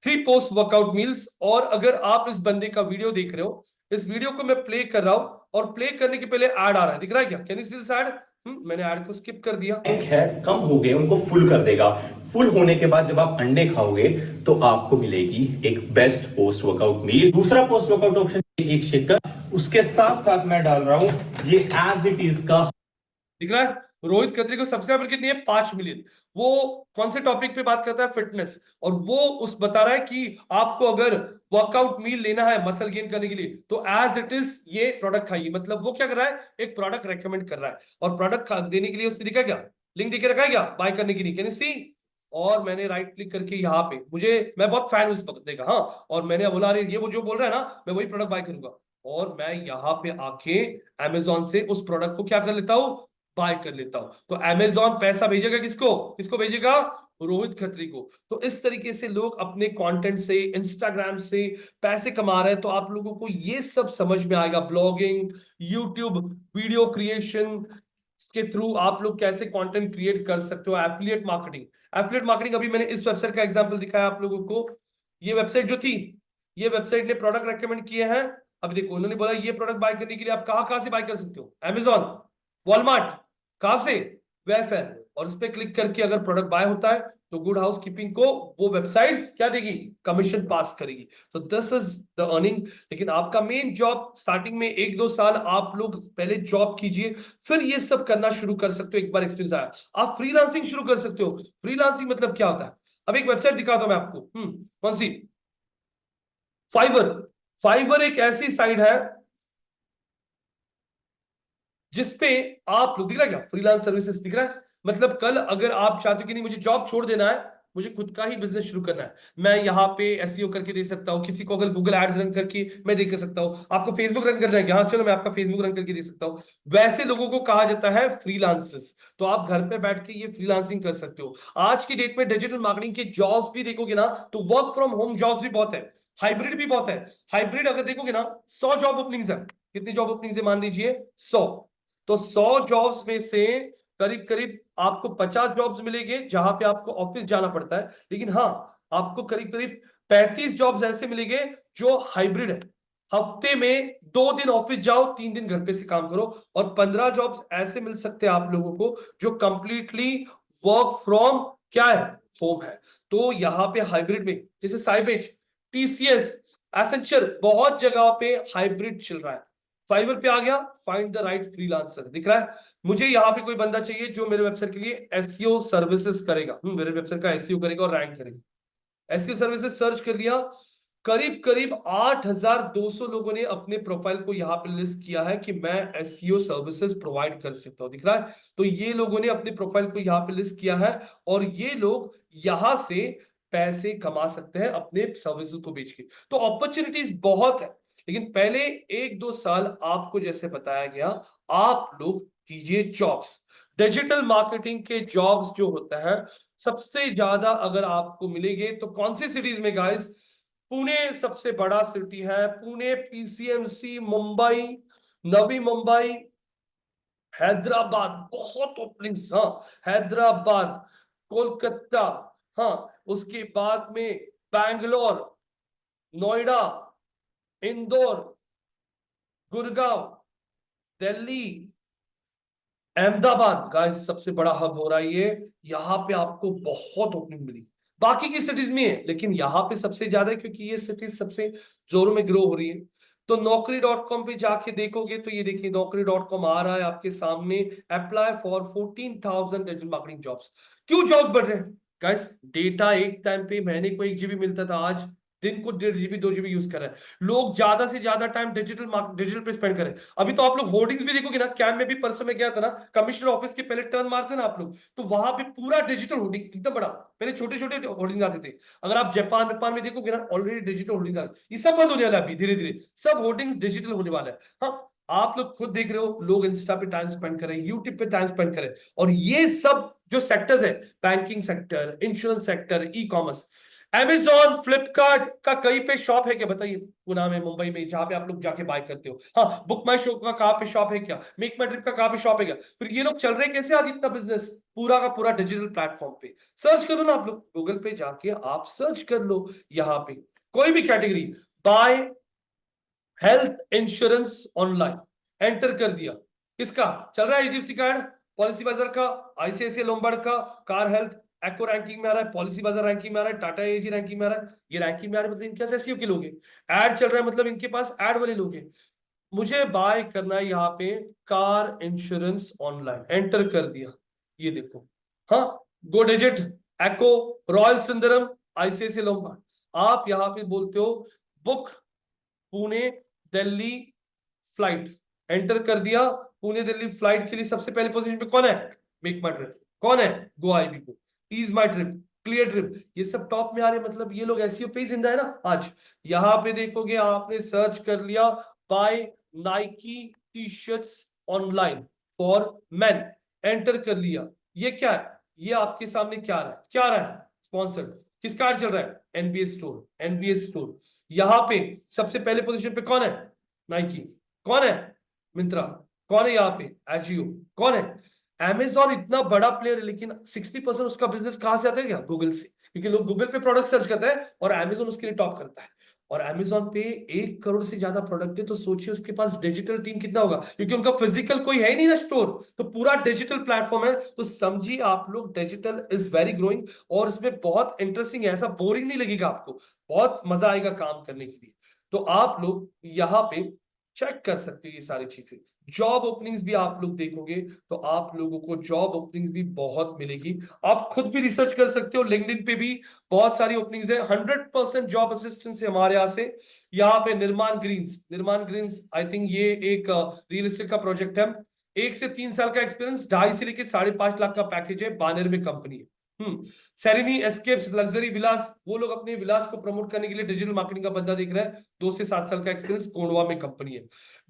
3 पोस्ट वर्कआउट मील्स, और अगर आप इस बंदे का वीडियो देख रहे हो, इस वीडियो को मैं प्ले कर रहा हूं और प्ले करने के पहले ऐड आ रहा है, दिख रहा है क्या, can you see this add? मैंने ऐड को स्किप कर दिया। है कम हो गए उनको फुल कर देगा। फुल होने के बाद जब आप अंडे खाओगे तो आपको मिलेगी एक बेस्ट पोस्ट वर्कआउट मील। दूसरा पोस्ट वर्कआउट ऑप्शन एक शेकर, उसके साथ साथ मैं डाल रहा हूं ये एज इट इज का, दिख रहा है रोहित खत्री को सब्सक्राइबर कितनी है, 5 मिलियन। वो कौन से टॉपिक पे बात करता है, फिटनेस, और वो उस बता रहा है कि आपको अगर वर्कआउट मील लेना है मसल गेन करने के लिए तो एज इट इज ये प्रोडक्ट खाइए। मतलब वो क्या कर रहा है, एक प्रोडक्ट रेकमेंड कर रहा है, और प्रोडक्ट देने के लिए उसने दिखा क्या, लिंक देके रखा है क्या बाय करने के लिए, कैन यू सी? और मैंने राइट क्लिक करके यहाँ पे, मैं बहुत फैन हूं इस बंदे का, हाँ, और मैंने बोला अरे ये वो जो बोल रहा है ना, मैं वही प्रोडक्ट बाय करूंगा, और मैं यहाँ पे आके Amazon से उस प्रोडक्ट को क्या कर लेता हूँ, बाय कर लेता हूं। तो Amazon पैसा भेजेगा किसको, किसको भेजेगा, रोहित खत्री को। तो इस तरीके से लोग अपने कंटेंट से, इंस्टाग्राम से पैसे कमा रहे हैं। तो आप लोगों को ये सब समझ में आएगा, ब्लॉगिंग, यूट्यूब, वीडियो क्रिएशन के थ्रू आप लोग कैसे कंटेंट क्रिएट कर सकते हो। एफिलिएट मार्केटिंग, एफिलिएट मार्केटिंग अभी मैंने इस वेबसाइट का एग्जांपल दिखाया आप लोगों को। ये वेबसाइट जो थी, ये वेबसाइट ने प्रोडक्ट रेकमेंड किए हैं। अब देखो उन्होंने बोला ये प्रोडक्ट बाय करने के लिए आप कहां कहां से बाय कर सकते हो, अमेजॉन, वॉलमार्ट, कहां से, वेफेयर। और इस पे क्लिक करके अगर प्रोडक्ट बाय होता है तो गुड हाउस कीपिंग को वो वेबसाइट्स क्या देगी, कमीशन पास करेगी। तो दिस इज द अर्निंग। लेकिन आपका मेन जॉब स्टार्टिंग में 1-2 साल आप लोग पहले जॉब कीजिए, फिर ये सब करना शुरू कर सकते हो। एक बार एक्सपीरियंस आया आप फ्रीलांसिंग शुरू कर सकते हो। फ्रीलांसिंग मतलब क्या होता है, अब एक वेबसाइट दिखाता हूं मैं आपको। कौन सी, फाइवर। फाइवर एक ऐसी साइट है जिसपे आप लोग, दिख रहा है क्या, फ्रीलांस सर्विसेज दिख रहा है। मतलब कल अगर आप चाहते हो कि नहीं मुझे जॉब छोड़ देना है, मुझे खुद का ही बिजनेस शुरू करना है, मैं यहाँ पे एसईओ करके दे सकता हूँ। किसी को अगर गूगल एड्स रन करके मैं दे सकता हूँ। आपको फेसबुक रन करना है कि हाँ चलो मैं आपका फेसबुक रन करके दे सकता हूँ। वैसे लोगों को कहा जाता है फ्रीलांसर्स। तो आप घर पे बैठ के ये फ्रीलांसिंग कर सकते हो। आज की डेट में डिजिटल मार्केटिंग के जॉब्स भी देखोगे ना तो वर्क फ्रॉम होम जॉब्स भी बहुत है, हाइब्रिड भी बहुत है। हाइब्रिड अगर देखोगे ना 100 जॉब ओपनिंग्स है। कितनी जॉब ओपनिंग्स है मान लीजिए 100। तो 100 जॉब्स में से करीब करीब आपको 50 जॉब्स मिलेंगे जहां पे आपको ऑफिस जाना पड़ता है। लेकिन हाँ, आपको करीब करीब 35 जॉब्स ऐसे मिलेंगे जो हाइब्रिड है। हफ्ते में 2 दिन ऑफिस जाओ, 3 दिन घर पे से काम करो। और 15 जॉब्स ऐसे मिल सकते हैं आप लोगों को जो कंप्लीटली वर्क फ्रॉम क्या है, होम है। तो यहाँ पे हाइब्रिड में जैसे साइबेज, टीसीएस, एसेंचर, बहुत जगह पे हाइब्रिड चल रहा है। फाइवर पे आ गया, फाइंड द राइट फ्रीलांसर दिख रहा है। मुझे यहाँ पे कोई बंदा चाहिए जो मेरे वेबसाइट के लिए एसईओ सर्विसेज करेगा, मेरे वेबसाइट का एसईओ करेगा और रैंक करेगा। एसईओ सर्विसेज सर्च कर लिया, करीब करीब 8200 लोगों ने अपने प्रोफाइल को यहाँ पे लिस्ट किया है कि मैं एसईओ सर्विसेज प्रोवाइड कर सकता हूँ, दिख रहा है। तो ये लोगों ने अपने प्रोफाइल को यहाँ पे लिस्ट किया है और ये लोग यहाँ से पैसे कमा सकते हैं अपने सर्विसेज को बेच के। तो अपॉर्चुनिटीज बहुत है। लेकिन पहले 1-2 साल आपको जैसे बताया गया आप लोग कीजिए जॉब्स। डिजिटल मार्केटिंग के जॉब्स जो होता है सबसे ज्यादा अगर आपको मिलेंगे तो कौन सी सिटीज में गाइस, पुणे सबसे बड़ा सिटी है। पुणे, पीसीएमसी, मुंबई, नवी मुंबई, हैदराबाद, बहुत ओपनिंग्स। हाँ, हैदराबाद, कोलकाता, हाँ उसके बाद में बैंगलोर, नोएडा, इंदौर, गुड़गांव, दिल्ली, अहमदाबाद। गाइस सबसे बड़ा हब हो रहा है ये। यहाँ पे आपको बहुत ओपनिंग मिली, बाकी की सिटीज में है लेकिन यहाँ पे सबसे ज्यादा है क्योंकि ये सिटीज सबसे जोरों में ग्रो हो रही है। तो नौकरी.com पे जाके देखोगे तो ये देखिए नौकरी.com आ रहा है आपके सामने, apply for 14,000 digital marketing jobs. क्यों जॉब बढ़ रहे हैं गाइस, डेटा एक टाइम पे महीने को 1 GB मिलता था, आज दिन को 1.5 GB 2 GB यूज कर रहे हैं लोग। ज्यादा से ज्यादा टाइम डिजिटल पे स्पेंड करें। अभी तो आप लोग होर्डिंग्स भी देखोगे ना, कैम में भी परसों में गया था ना, कमिश्नर ऑफिस के पहले टर्न मारते ना आप लोग, तो वहां पे पूरा डिजिटल होर्डिंग एकदम बड़ा। पहले छोटे छोटे होर्डिंग्स आते थे, अगर आप जापान में देखोगे ना ऑलरेडी डिजिटल होर्डिंग्स आ गए। ये सब बंद होने वाला है अभी धीरे धीरे, सब होर्डिंग्स डिजिटल होने वाला है। हाँ, आप लोग खुद देख रहे हो, लोग इंस्टा पे टाइम स्पेंड करें, यूट्यूब पे टाइम स्पेंड करें। और ये सब जो सेक्टर्स है, banking sector, insurance sector, e commerce, Amazon, Flipkart का कहीं पे शॉप है क्या बताइए, पुणे में, मुंबई में, जहां पे आप लोग जाके बाय करते हो। हाँ, बुक माई शो का कहां पे शॉप है क्या, मेक माई ट्रिप का कहां पे शॉप है क्या। फिर ये लोग चल रहे कैसे आज इतना बिजनेस, पूरा का पूरा डिजिटल प्लेटफॉर्म पे। सर्च करो ना आप लोग, गूगल पे जाके आप सर्च कर लो, यहाँ पे कोई भी category, by health insurance online, enter कर दिया। किसका चल रहा है, एचडीएफसी का ऐड, पॉलिसी बाजार का, आईसीआईसीआई लोम्बार्ड का, कार हेल्थ, एक्को रैंकिंग में आ रहा है, पॉलिसी बाजार रैंकिंग में आ रहा है, टाटा एजी रैंकिंग में आ रहा है। ये रैंकिंग में आ रहा है मतलब इनके पास एसईओ के लोग हैं, ऐड चल रहा है मतलब इनके पास ऐड वाले लोग हैं। मुझे बाय करना है यहाँ पे कार इंश्योरेंस ऑनलाइन, एंटर कर दिया। ये देखो, हाँ, गो डिजिट, एक्को, रॉयल सुंदरम, आईसीआईसीआई लोम्बार्ड। आप यहाँ पे बोलते हो book Pune Delhi flight, enter कर दिया। पुणे दिल्ली फ्लाइट के लिए सबसे पहले पोजीशन पे कौन है, मेक माई ट्रिप, कौन है, गो आईबी को, ईज माई ट्रिप, क्लियर ट्रिप, ये सब टॉप में आ रहे हैं। मतलब ये लोग एसईओ पे ही जिंदा है ना आज। यहाँ पे देखोगे आपने सर्च कर लिया buy Nike T shirts online for men, enter कर लिया। ये क्या है, ये आपके सामने क्या रहा है स्पॉन्सर्ड, किसका ऐड चल रहा है, एनबीएस स्टोर। यहाँ पे सबसे पहले पोजीशन पे कौन है, नाइकी, कौन है, मिंत्रा, कौन है यहाँ पे, एजियो, कौन है, अमेजॉन। इतना बड़ा प्लेयर है लेकिन 60% उसका बिजनेस कहां से आता है, क्या, गूगल से, क्योंकि लोग गूगल पे प्रोडक्ट सर्च करते हैं और अमेजॉन उसके लिए टॉप करता है। और अमेजॉन पे 1 करोड़ से ज्यादा प्रोडक्ट है, तो सोचिए उसके पास डिजिटल टीम कितना होगा, क्योंकि उनका फिजिकल कोई है ही नहीं ना स्टोर, तो पूरा डिजिटल प्लेटफॉर्म है। तो समझिए आप लोग, डिजिटल इज वेरी ग्रोइंग और इसमें बहुत इंटरेस्टिंग है, ऐसा बोरिंग नहीं लगेगा आपको, बहुत मजा आएगा काम करने के लिए। तो आप लोग यहाँ पे चेक कर सकते हो ये सारी चीजें। जॉब ओपनिंग्स भी आप लोग देखोगे तो आप लोगों को जॉब ओपनिंग्स भी बहुत मिलेगी, आप खुद भी रिसर्च कर सकते हो, लिंक्डइन पे भी बहुत सारी ओपनिंग्स है, 100% जॉब असिस्टेंस है हमारे यहाँ से। यहाँ पे निर्माण ग्रीन्स आई थिंक ये एक रियल एस्टेट का प्रोजेक्ट है, 1 से 3 साल का एक्सपीरियंस, 2.5 से लेके 5.5 लाख का पैकेज है, 92 कंपनी है। सेरेनी एस्केप्स लग्जरी विलास, वो लोग अपने विलास को प्रमोट करने के लिए डिजिटल मार्केटिंग का बंदा देख रहा है, 2 से 7 साल का एक्सपीरियंस, कोंडवा में कंपनी है।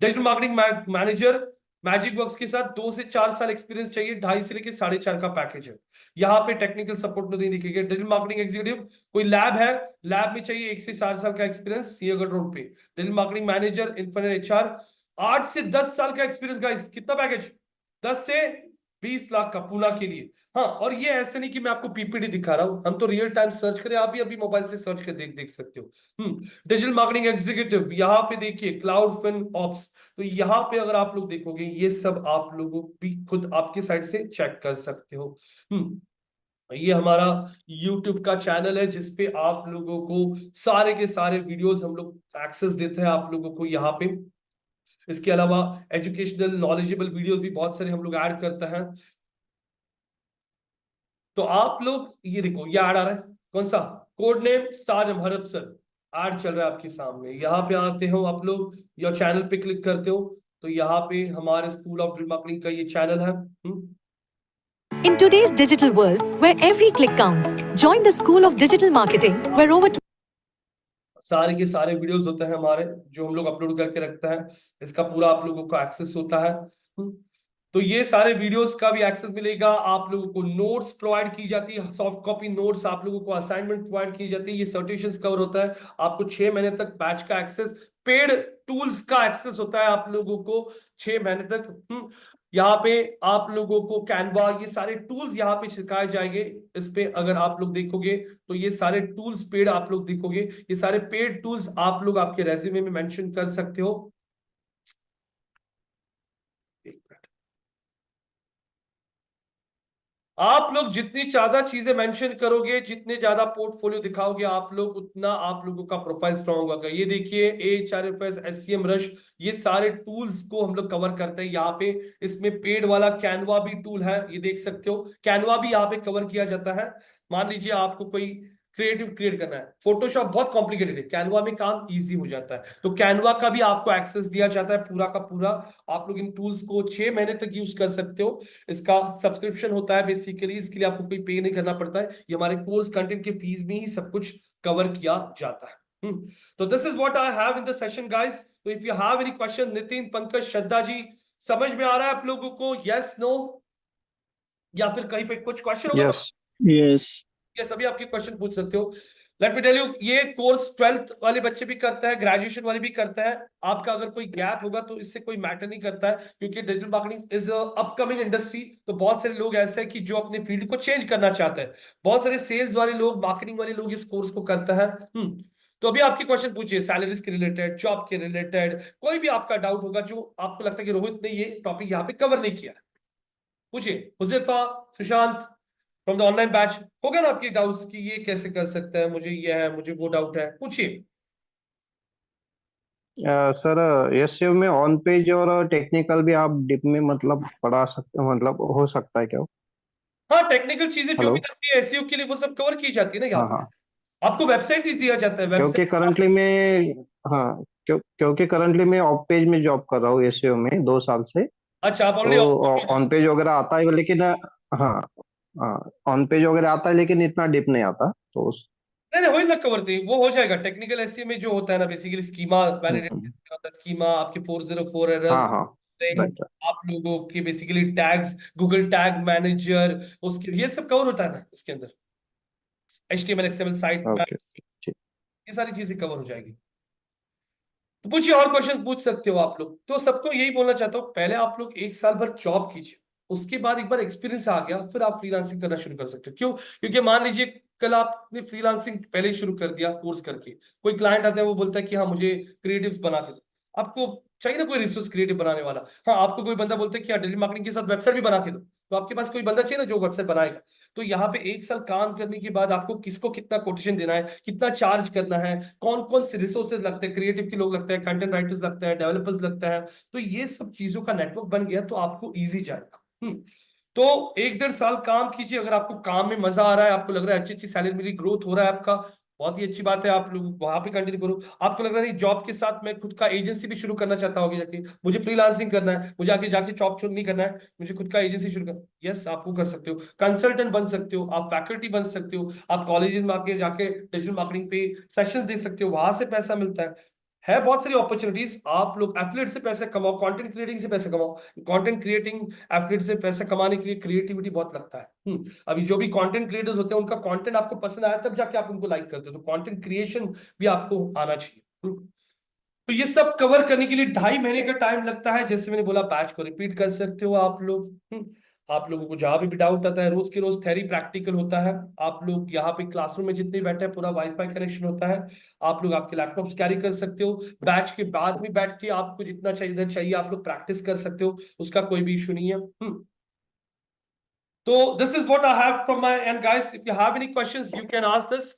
Digital marketing manager magic works के साथ 2 से 4 साल एक्सपीरियंस चाहिए, 2.5 से लेके 4.5 का पैकेज है। यहाँ पे टेक्निकल सपोर्ट में नहीं दिखेगा। डिजिटल मार्केटिंग एग्जीक्यूटिव, कोई लैब है, लैब में चाहिए 1 से 4 साल का एक्सपीरियंस, सिंहगढ़ रोड पे। Digital marketing manager infinite HR, 8 से 10 साल का एक्सपीरियंस गाइस, कितना पैकेज, 10 से 20 लाख का पूना के लिए। हाँ, और ये ऐसे नहीं कि मैं आपको पीपीटी दिखा रहा हूं, हम तो रियल टाइम सर्च करें, आप भी अभी मोबाइल से सर्च कर देख सकते हो। डिजिटल मार्केटिंग एग्जीक्यूटिव, यहाँ पे देखिए क्लाउड फिन ऑप्स, तो यहाँ पे अगर आप लोग देखोगे ये सब आप लोगों भी खुद आपके साइड से चेक कर सकते हो। ये हमारा YouTube का चैनल है जिसपे आप लोगों को सारे के सारे वीडियोस हम लोग एक्सेस देते हैं आप लोगों को यहाँ पे। इसके अलावा एजुकेशनल नॉलेजेबल वीडियोस भी बहुत सारे हम लोग ऐड करते हैं। तो आप लोग ये देखो, ये ऐड आ रहा है, कौन सा, कोड नेम स्टार हरप सर, ऐड चल रहा है आपके सामने। यहाँ पे आते हो आप लोग या चैनल पे क्लिक करते हो तो यहाँ पे हमारे स्कूल ऑफ डिजिटल मार्केटिंग का ये चैनल है। In today's digital world, where every click counts, join the School of Digital Marketing, where over सारे के सारे वीडियोस होते हैं हमारे जो हम लोग अपलोड करके रखते हैं, इसका पूरा आप लोगों को एक्सेस होता है। तो ये सारे वीडियोस का भी एक्सेस मिलेगा, आप लोगों को नोट्स प्रोवाइड की जाती है, सॉफ्ट कॉपी नोट्स, आप लोगों को असाइनमेंट प्रोवाइड की जाती है, ये सर्टिफिकेशंस कवर होता है, आपको 6 महीने तक बैच का एक्सेस, पेड टूल्स का एक्सेस होता है आप लोगों को 6 महीने तक। यहाँ पे आप लोगों को कैनवा, ये सारे टूल्स यहाँ पे सिखाए जाएंगे। इस पे अगर आप लोग देखोगे तो ये सारे टूल्स पेड आप लोग देखोगे, ये सारे पेड टूल्स आप लोग आपके रेज्यूमे में मेंशन कर सकते हो। आप लोग जितनी ज्यादा चीजें मेंशन करोगे, जितने ज्यादा पोर्टफोलियो दिखाओगे आप लोग, उतना आप लोगों का प्रोफाइल स्ट्रॉन्ग होगा। ये देखिए एचआरएफएस, एससीएम रश, ये सारे टूल्स को हम लोग कवर करते हैं यहाँ पे। इसमें पेड वाला कैनवा भी टूल है, ये देख सकते हो, कैनवा भी यहाँ पे कवर किया जाता है। मान लीजिए आपको कोई क्रिएटिव क्रिएट करना है, फोटोशॉप बहुत कॉम्प्लिकेटेड है, कैनवा में काम इजी हो जाता है, तो कैनवा का भी आपको एक्सेस दिया जाता है पूरा का पूरा। आप लोग इन टूल्स को 6 महीने तक यूज कर सकते हो, इसका सब्सक्रिप्शन होता है बेसिकली, इसके लिए आपको कोई पे नहीं करना पड़ता है, ये हमारे कोर्स कंटेंट के फीस में ही सब कुछ कवर किया जाता है। तो this is what I have in the session guys. तो if you have any question, Nitin, Pankaj, Shraddha ji, समझ में आ रहा है आप लोगों को, यस नो, या फिर कहीं पे कुछ क्वेश्चन होगा? Yes. Yes. ये सभी आपके क्वेश्चन पूछ सकते हो। लेट मी टेल यू, ये कोर्स 12th वाले बच्चे भी करते हैं, ग्रेजुएशन वाले भी करते हैं। आपका अगर कोई गैप होगा तो इससे कोई मैटर नहीं करता है, क्योंकि digital marketing is upcoming industry. तो बहुत सारे लोग ऐसे हैं कि जो अपने फील्ड को चेंज करना चाहते हैं, बहुत सारे सेल्स वाले लोग, मार्केटिंग वाले लोग इस कोर्स को करते हैं। तो अभी आपके क्वेश्चन पूछिए, सैलरीज के रिलेटेड, जॉब के रिलेटेड, कोई भी आपका डाउट होगा जो आपको लगता है कि रोहित ने ये टॉपिक यहाँ पे कवर नहीं किया, पूछिए। Huzaifa, Sushant from the online batch, हो गया ना आपके डाउट्स कि ये कैसे कर सकते हैं, मुझे ये है, मुझे वो डाउट है, पूछिए। सर, एसईओ में ऑन पेज और टेक्निकल भी आप डिप में मतलब पढ़ा सकते, मतलब हो सकता है क्या? हाँ, टेक्निकल चीजें जो भी हेलो। लगती है एसईओ के लिए वो सब कवर की जाती है ना यहाँ हाँ पे। हाँ। आपको वेबसाइट ही दिया जाता है, क्योंकि वेबसाइट। करंटली मैं, हाँ, क्योंकि करंटली मैं ऑफ पेज में जॉब कर रहा हूँ एसईओ में 2 साल से। अच्छा, आप तो ऑलरेडी, ऑन पेज वगैरह आता है लेकिन, हाँ, हाँ, ऑन पेज वगैरह आता है लेकिन इतना डिप नहीं आता तो नहीं नहीं, वही ना कवर थी, वो हो जाएगा। टेक्निकल एसईओ में जो होता है ना, बेसिकली स्कीमा वैलिडेट हम्म, होता है, स्कीमा आपके 404 एरर्स, हाँ हाँ राइट। आप लोगों के basically tags, Google tag manager, उसके ये सब कवर होता है ना इसके अंदर, HTML XML site okay. Maps, ये सारी चीजें कवर हो जाएगी। तो पूछिए, और क्वेश्चन पूछ सकते हो आप लोग। तो सबको यही बोलना चाहता हूँ, पहले आप लोग 1 साल भर जॉब कीजिए, उसके बाद एक बार एक्सपीरियंस आ गया फिर आप फ्रीलांसिंग करना शुरू कर सकते हो। क्यों? क्योंकि मान लीजिए कल आपने फ्रीलांसिंग पहले ही शुरू कर दिया कोर्स करके, कोई क्लाइंट आता है वो बोलता है कि हाँ मुझे क्रिएटिव बना के दो, आपको चाहिए ना कोई रिसोर्स क्रिएटिव बनाने वाला। हाँ, आपको कोई बंदा बोलता है कि डिजिटल मार्केटिंग के साथ वेबसाइट भी बना के दो, तो आपके पास कोई बंदा चाहिए ना जो वेबसाइट बनाएगा। तो यहाँ पे 1 साल काम करने के बाद आपको किसको कितना कोटेशन देना है, कितना चार्ज करना है, कौन कौन से रिसोर्सेज लगते हैं, क्रिएटिव के लोग लगते हैं, कंटेंट राइटर्स लगते हैं, डेवलपर्स लगते हैं, तो ये सब चीजों का नेटवर्क बन गया तो आपको ईजी जाएगा। तो 1-1.5 साल काम कीजिए, अगर आपको काम में मजा आ रहा है, आपको लग रहा है अच्छी अच्छी सैलरी मेरी, ग्रोथ हो रहा है आपका, बहुत ही अच्छी बात है, आप लोग वहां पे कंटिन्यू करो। आपको लग रहा है जॉब के साथ मैं खुद का एजेंसी भी शुरू करना चाहता हूँ, जाके मुझे फ्रीलांसिंग करना है, मुझे आके जाके जॉब छोड़ नहीं करना है, मुझे खुद का एजेंसी शुरू करना, यस आप वो कर सकते हो, कंसल्टेंट बन सकते हो, आप फैकल्टी बन सकते हो, आप कॉलेज में आके जाके डिजिटल मार्केटिंग पे सेशन दे सकते हो, वहां से पैसा मिलता है बहुत सारी अपॉर्चुनिटीज। आप लोग एफिलिएट से पैसे कमाओ, कंटेंट क्रिएटिंग से पैसे कमाओ। कंटेंट क्रिएटिंग एफिलिएट से पैसे कमाने के लिए क्रिएटिविटी बहुत लगता है। अभी जो भी कंटेंट क्रिएटर्स होते हैं उनका कंटेंट आपको पसंद आया तब जाके आप उनको लाइक करते हो, तो कंटेंट क्रिएशन भी आपको आना चाहिए। तो ये सब कवर करने के लिए 2.5 महीने का टाइम लगता है। जैसे मैंने बोला, बैच को रिपीट कर सकते हो आप लोग। आप लोगों को जहां भी डाउट आता है, रोज के रोज थ्योरी प्रैक्टिकल होता है। आप लोग यहाँ पे क्लासरूम में जितने बैठे हैं पूरा वाईफाई कनेक्शन होता है, आप लोग आपके लैपटॉप्स कैरी कर सकते हो, बैच के बाद भी बैठ के आपको जितना चाहिए आप लोग प्रैक्टिस कर सकते हो, उसका कोई भी इशू नहीं है। तो this is what I have from my and guys, if you have any questions you can ask this.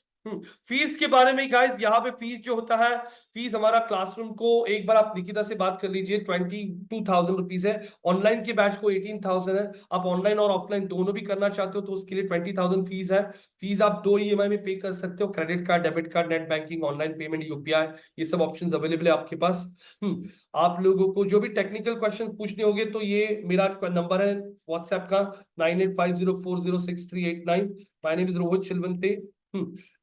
Fees के बारे में गाइस, यहाँ पे फीस जो होता है, फीस हमारा क्लासरूम को एक बार आप निकिता से बात कर लीजिए, 22,000 रुपीज है। ऑनलाइन के बैच को 18,000 है। आप ऑनलाइन और ऑफलाइन दोनों भी करना चाहते हो तो उसके लिए 20,000 फीस है। फीस आप 2 EMI में पे कर सकते हो, credit card, debit card, net banking, online payment, UPI, ये सब ऑप्शन अवेलेबल है आपके पास। आप लोगों को जो भी टेक्निकल क्वेश्चन पूछने होंगे तो ये मेरा नंबर है व्हाट्सएप का, 9850406389। My name is Rohit Chilwante.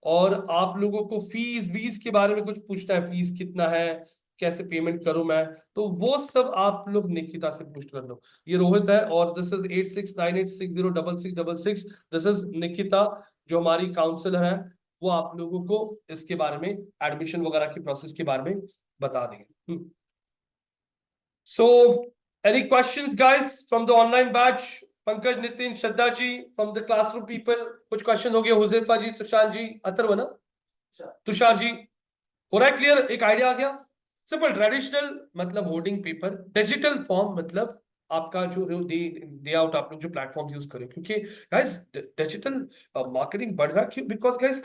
और आप लोगों को फीस के बारे में कुछ पूछना है, फीस कितना है, कैसे पेमेंट करूं मैं, तो वो सब आप लोग निकिता से पूछ कर लो। ये रोहित है और this is 8698606666। This is Nikita जो हमारी काउंसलर है, वो आप लोगों को इसके बारे में, एडमिशन वगैरह की प्रोसेस के बारे में बता देंगे। So, any questions, guys, from the online batch? Pankaj, Nitin, Shraddha ji, from the classroom people, कुछ क्वेश्चन हो गया? हुजैफा जी, सुशांत जी, अथर्व ना, तुषार जी, हो रहा है क्लियर? एक आइडिया आ गया? सिंपल। ट्रेडिशनल मतलब होर्डिंग पेपर, डिजिटल फॉर्म मतलब आपका जो डे आउट आप लोग जो प्लेटफॉर्म यूज करें, क्योंकि गाइस डिजिटल मार्केटिंग बढ़ रहा है। क्यों? बिकॉज गाइस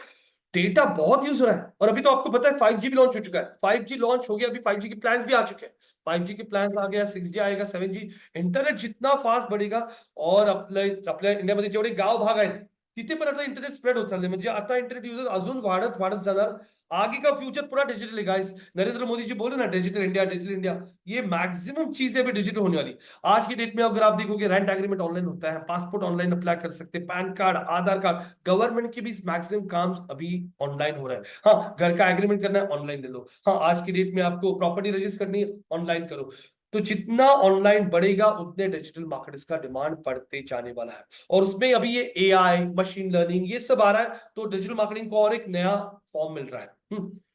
डेटा बहुत यूज हो रहा है, और अभी तो आपको पता है 5G भी लॉन्च हो चुका है, 5G लॉन्च हो गया, अभी 5G के प्लान्स भी आ चुके हैं, 5G के प्लान आ गया, 6G आएगा, 7G। इंटरनेट जितना फास्ट बढ़ेगा, और आपल्या इंडियामध्ये जेवढे गाव भाग आहेत तिथे पण आता इंटरनेट स्प्रेड होत चालले, म्हणजे आता इंटरनेट युजर अजून वाढत वाढत जाणार। आगे का फ्यूचर पूरा डिजिटल है गाइस। नरेंद्र मोदी जी बोले ना डिजिटल इंडिया, ये मैक्सिमम चीजें अभी डिजिटल होने वाली। आज की डेट में अगर आप देखोगे, रेंट एग्रीमेंट ऑनलाइन होता है, पासपोर्ट ऑनलाइन अप्लाई कर सकते हैं, पैन कार्ड, आधार कार्ड, गवर्नमेंट के भी मैक्सिमम काम अभी ऑनलाइन हो रहा है। हाँ, घर का एग्रीमेंट करना है ऑनलाइन ले लो। हाँ, आज की डेट में आपको प्रॉपर्टी रजिस्टर करनी है ऑनलाइन करो। तो जितना ऑनलाइन बढ़ेगा उतने डिजिटल मार्केटर्स का डिमांड बढ़ते जाने वाला है, और उसमें अभी ये AI, मशीन लर्निंग, ये सब आ रहा है, तो डिजिटल मार्केटिंग को और एक नया फॉर्म मिल रहा है।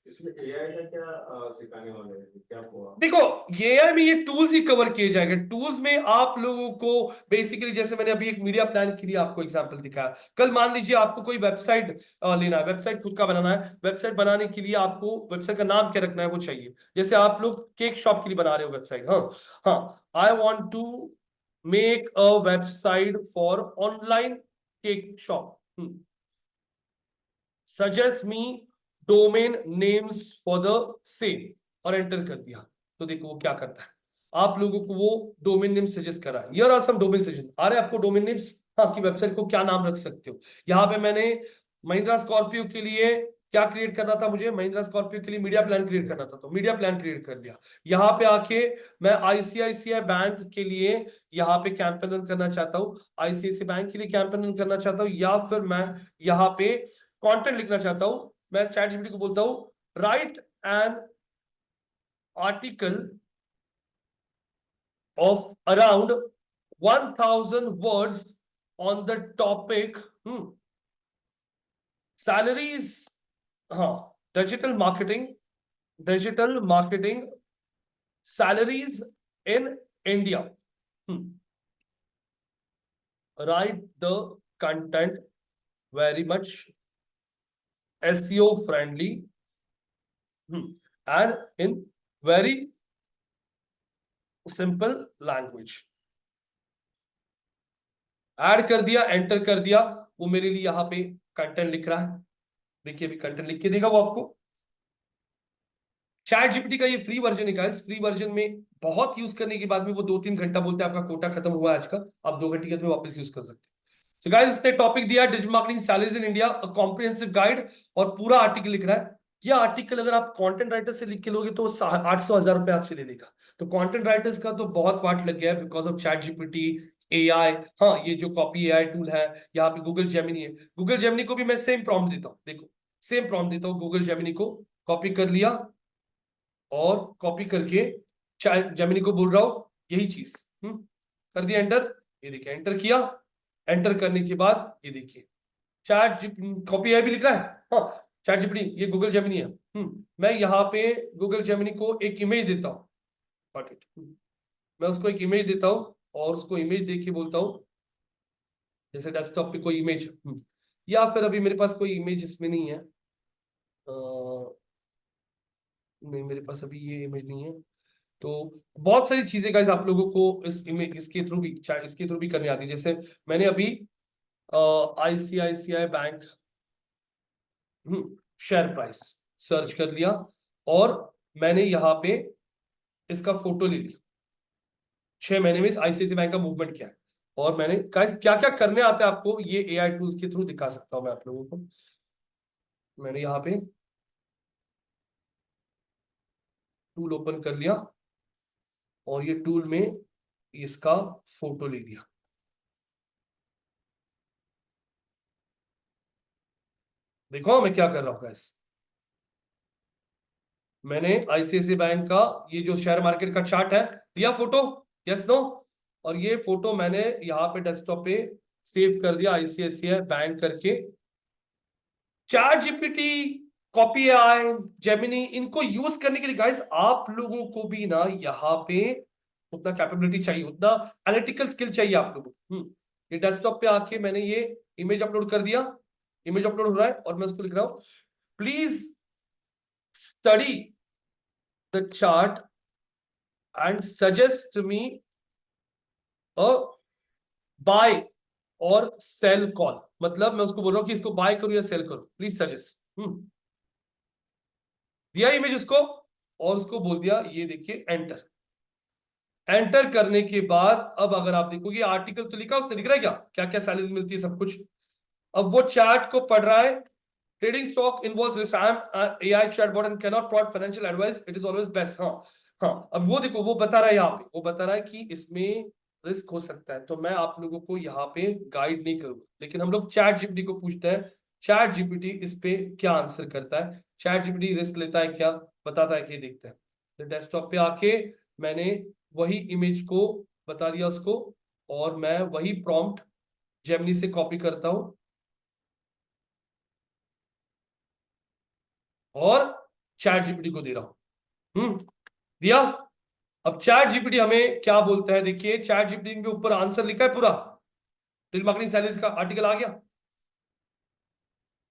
इसमें AI का क्या सिखाने वाले हैं, क्या हुआ? देखो, AI में ये टूल्स ही कवर किए जाएंगे। टूल्स में आप लोगों को बेसिकली, जैसे मैंने अभी एक मीडिया प्लान के लिए आपको एग्जांपल दिखाया, कल मान लीजिए आपको कोई वेबसाइट लेना है, वेबसाइट खुद का बनाना है, वेबसाइट बनाने के लिए आपको वेबसाइट का नाम क्या रखना है वो चाहिए। जैसे आप लोग केक शॉप के लिए बना रहे हो वेबसाइट, हाँ, I want to make a website for online cake shop, suggest me domain names for the same, और एंटर कर दिया। तो देखो वो क्या करता है, आप लोगों को वो डोमेन नेम सजेस्ट करा है। Here are some domain suggestion, आ रहे हैं आपको डोमेन नेम्स, आपकी वेबसाइट को क्या नाम रख सकते हो। यहाँ पे मैंने महिंद्रा स्कॉर्पियो के लिए क्या क्रिएट करना था, मुझे महिंद्रा स्कॉर्पियो के लिए मीडिया प्लान क्रिएट करना था, तो मीडिया प्लान क्रिएट कर लिया। यहाँ पे आके मैं ICICI बैंक के लिए यहाँ पे कैंपेन रन करना चाहता हूँ, ICICI बैंक के लिए कैंपेन रन करना चाहता हूँ, या फिर मैं यहाँ पे कंटेंट लिखना चाहता हूं। मैं ChatGPT को बोलता हूं right an article of around 1000 words on the topic salaries, digital marketing salaries in India. Write the content very much SEO friendly and in very simple language. Add कर दिया, एंटर कर दिया, वो मेरे लिए यहाँ पे कंटेंट लिख रहा है। देखिए अभी कंटेंट लिख के देगा वो आपको। चैट जीपीटी का ये फ्री वर्जन है गाइस। फ्री वर्जन में बहुत यूज करने के बाद में वो 2-3 घंटा बोलते हैं आपका कोटा खत्म हुआ है आज का, आप 2 घंटे के बाद में वापस यूज कर सकते हैं। सो गाइस इसने टॉपिक दिया digital marketing salaries in India, a comprehensive guide, और पूरा आर्टिकल लिख रहा है। यह आर्टिकल अगर आप कंटेंट राइटर से लिख के लोगे तो 800-1000 रुपए आपसे ले लेगा। तो कंटेंट राइटर्स का तो बहुत वाट लग गया है because of chat GPT, AI. हाँ, ये जो कॉपी एआई टूल है, यहाँ पे गूगल जेमिनी है। गूगल जेमिनी को भी मैं सेम प्रॉम्प्ट देता हूँ, देखो सेम प्रॉम्प्ट देता हूँ गूगल जेमिनी को। कॉपी कर लिया और कॉपी करके चैट जेमिनी को बोल रहा हूँ यही चीज, कर दिया एंटर। ये देखिए एंटर किया, एंटर करने के बाद ये देखिए चैट कॉपी एआई भी लिख रहा है। हाँ, चैट जीपीटी ये गूगल जेमिनी है। मैं यहाँ पे गूगल जेमिनी को एक इमेज देता हूँ, मैं उसको एक इमेज देता हूँ और उसको इमेज देख के बोलता हूँ, जैसे डेस्कटॉप पे कोई इमेज, या फिर अभी मेरे पास कोई इमेज इसमें नहीं है, नहीं मेरे पास अभी ये इमेज नहीं है। तो बहुत सारी चीजें गाइस आप लोगों को इस इमेज इसके थ्रू भी करने आती है। जैसे मैंने अभी ICICI bank share price search कर लिया और मैंने यहाँ पे इसका फोटो ले लिया। 6 महीने में इस ICICI बैंक का मूवमेंट क्या है, और मैंने क्या क्या करने आता है आपको ये एआई टूल्स के थ्रू दिखा सकता हूं मैं आप लोगों को। मैंने यहाँ पे टूल ओपन कर लिया और ये टूल में इसका फोटो ले लिया। देखो मैं क्या कर रहा हूं गाइस, मैंने ICICI बैंक का ये जो शेयर मार्केट का चार्ट है लिया फोटो, यस नो, और ये फोटो मैंने यहाँ पे डेस्कटॉप पे सेव कर दिया ICICI बैंक करके। Chat GPT, copy AI, Gemini, इनको यूज करने के लिए गाइस आप लोगों को भी ना यहाँ पे उतना कैपेबिलिटी चाहिए, उतना एनालिटिकल स्किल चाहिए आप लोगों को। ये डेस्कटॉप पे आके मैंने ये इमेज अपलोड कर दिया, इमेज अपलोड हो रहा है और मैं उसको लिख रहा हूं please study the chart and suggest me a buy और सेल कॉल। मतलब मैं उसको बोल रहा हूं कि इसको बाय करो या सेल करो, प्लीज सजेस्ट। दिया इमेज उसको और उसको बोल दिया ये देखिए एंटर। एंटर करने के बाद अब अगर आप देखोगे आर्टिकल तो लिखा उसने, दिख रहा है क्या क्या क्या सैलरीज मिलती है सब कुछ। अब वो चार्ट को पढ़ रहा है। Trading stock involves risk, I am AI chatbot and can not provide financial advice, it is always best. हाँ, अब वो देखो वो बता रहा है यहाँ पे, वो बता रहा है कि इसमें रिस्क हो सकता है। तो मैं आप लोगों को यहाँ पे गाइड नहीं करूंगा, लेकिन हम लोग चैट जीपीटी को पूछते हैं चैट जीपीटी इस पे क्या आंसर करता है। चैट जीपीटी रिस्क लेता है क्या, बताता है कि देखते हैं। तो डेस्कटॉप पे आके मैंने वही इमेज को बता दिया उसको और मैं वही प्रॉम्प्ट जेमिनी से कॉपी करता हूं और चैट जीपीटी को दे रहा हूं। दिया। अब चैट जीपीटी हमें क्या बोलता है, देखिए चैट जीपीटी के ऊपर आंसर लिखा है पूरा, डिजिटल मार्केटिंग सैलरीज का आर्टिकल आ गया।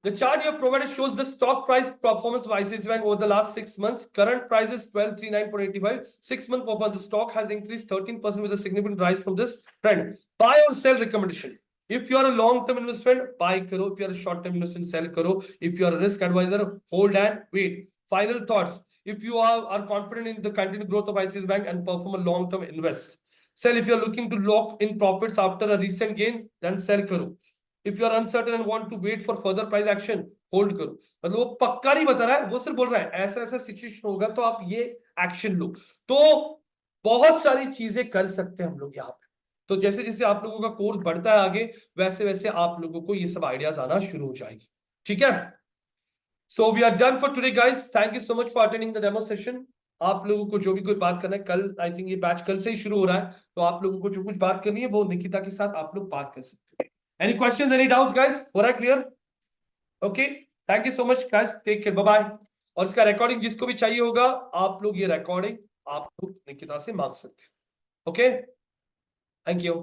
The chart you have provided shows the stock price performance of ICICI Bank over the last 6 months. Current price is 1239.85. 6-month performance, the stock has increased 13% with a significant rise from this trend. Buy or sell recommendation. If you are a long-term investment, buy karo. If you are a short-term investment, sell karo. If you are a risk advisor, hold and wait. Final thoughts. If you are confident in the continued growth of ICICI Bank and perform a long-term invest. Sell if you are looking to lock in profits after a recent gain, then sell karo. If you are uncertain and want to wait for further price action, hold करो। मतलब वो पक्का नहीं बता रहा है, वो सिर्फ बोल रहा है ऐसा ऐसा सिचुएशन होगा तो आप ये एक्शन लो। तो बहुत सारी चीजें कर सकते हैं हम लोग यहाँ पे। तो जैसे जैसे आप लोगों का कोर्स बढ़ता है आगे, वैसे वैसे आप लोगों को ये सब आइडियाज आना शुरू हो जाएगी। ठीक है, so we are done for today guys. Thank you so much for attending the demo session. आप लोगों को जो भी कोई बात करना है, कल आई थिंक ये बैच कल से ही शुरू हो रहा है, तो आप लोगों को जो कुछ बात करनी है वो निकिता के साथ आप लोग बात कर सकते हैं। Any question, any doubts guys? हो रहा है clear? Okay, thank you so much guys, take care, bye bye. और इसका रिकॉर्डिंग जिसको भी चाहिए होगा, आप लोग ये रिकॉर्डिंग आप लोग निकिता से मांग सकते हैं। Okay, thank you.